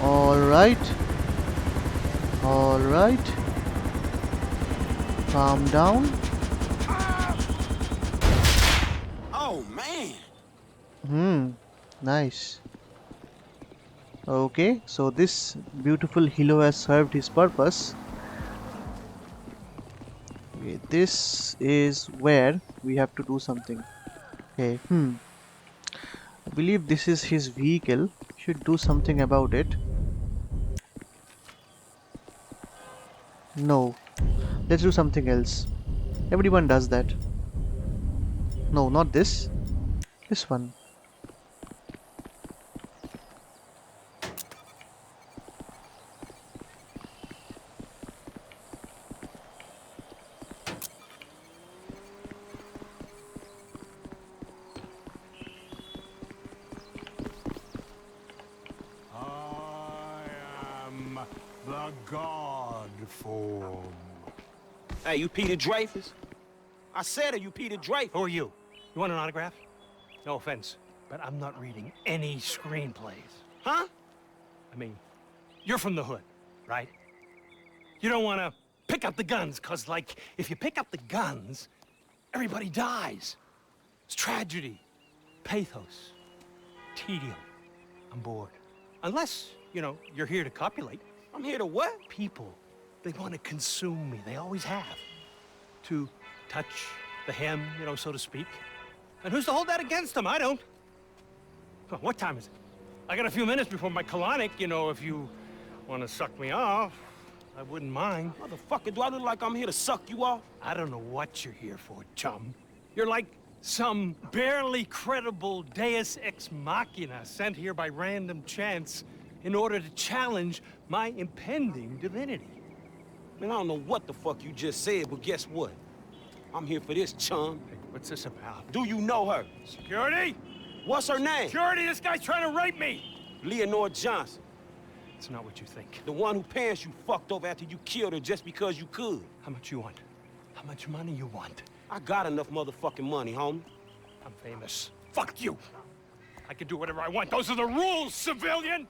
Alright. Alright. Calm down. Oh, man. Nice. Okay, so this beautiful hilo has served his purpose. Okay, this is where we have to do something. Okay, I believe this is his vehicle. Should do something about it. No, let's do something else. Everyone does that. No, not this. This one. I am the God form. Hey, you Peter Dreyfus? I said it, you Peter Dreyfus. Who are you? You want an autograph? No offense, but I'm not reading any screenplays. Huh? I mean, you're from the hood, right? You don't want to pick up the guns, because, like, if you pick up the guns, everybody dies. It's tragedy, pathos, tedium. I'm bored. Unless, you know, you're here to copulate. I'm here to what? People, they want to consume me. They always have. To touch the hem, you know, so to speak. And who's to hold that against them? I don't. Oh, what time is it? I got a few minutes before my colonic, you know, if you want to suck me off, I wouldn't mind. Motherfucker, do I look like I'm here to suck you off? I don't know what you're here for, chum. You're like some barely credible deus ex machina sent here by random chance in order to challenge my impending divinity. Man, I don't know what the fuck you just said, but guess what? I'm here for this, chum. Hey, what's this about? Do you know her? Security? What's her name? Security, this guy's trying to rape me! Leonore Johnson. It's not what you think. The one who passed you fucked over after you killed her just because you could. How much you want? How much money you want? I got enough motherfucking money, homie. I'm famous. Fuck you! I can do whatever I want. Those are the rules, civilian!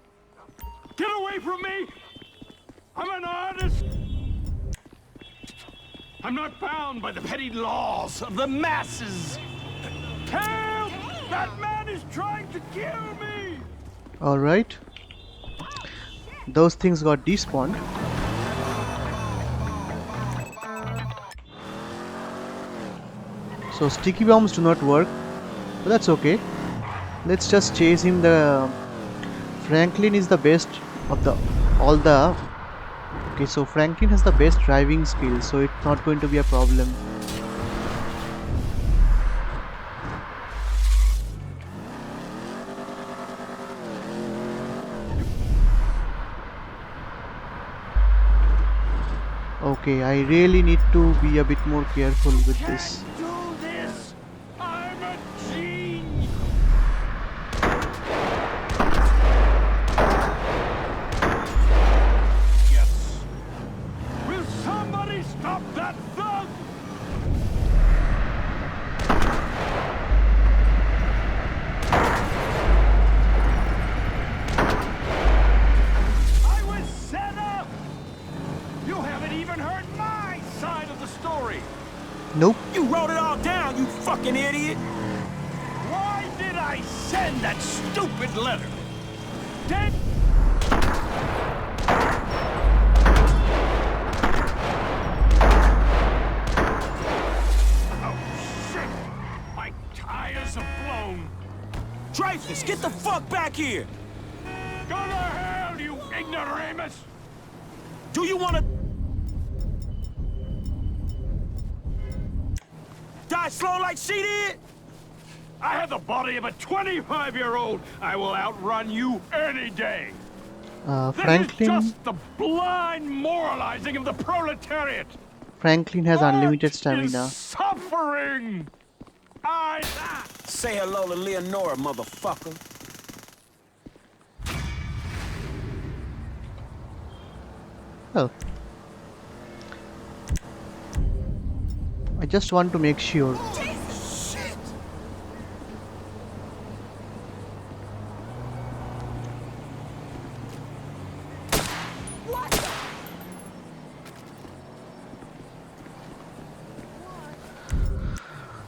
Get away from me! I'm an artist! I'm not bound by the petty laws of the masses! Help! That man is trying to kill me! Alright. Those things got despawned. So sticky bombs do not work, but that's okay. Let's just chase him. The Franklin is the best of all the. Okay, so Franklin has the best driving skills, so it's not going to be a problem. Okay, I really need to be a bit more careful with this. Do this! I'm a genius! Yes! Will somebody stop that thug? I was set up! You haven't even heard my side of the story! Nope. You wrote it all down, you fucking idiot! Why did I send that stupid letter? Did... Oh, shit! My tires are blown! Dreyfus, get the fuck back here! Go to hell, you ignoramus! Do you wanna... die slow like she did? I have the body of a 25-year-old! I will outrun you any day! This is Franklin just the blind moralizing of the proletariat! Franklin has unlimited Is stamina. suffering! Say hello to Leonora, motherfucker. Well, I just want to make sure. Shit!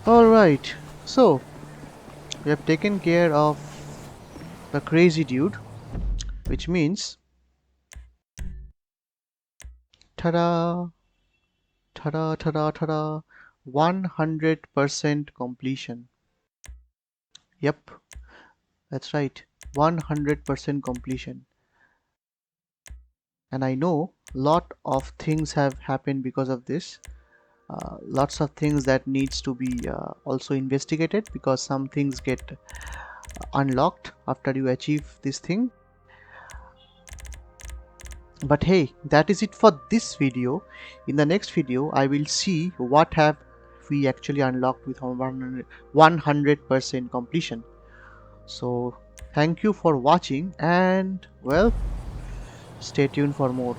Alright, so we have taken care of the crazy dude, which means ta-da, ta-da, ta-da, ta-da, 100% completion. Yep, that's right, 100% completion. And I know lot of things have happened because of this. Lots of things that needs to be also investigated, because some things get unlocked after you achieve this thing. But hey, that is it for this video. In the next video I will see what have we actually unlocked with 100% completion. So thank you for watching, and well, stay tuned for more.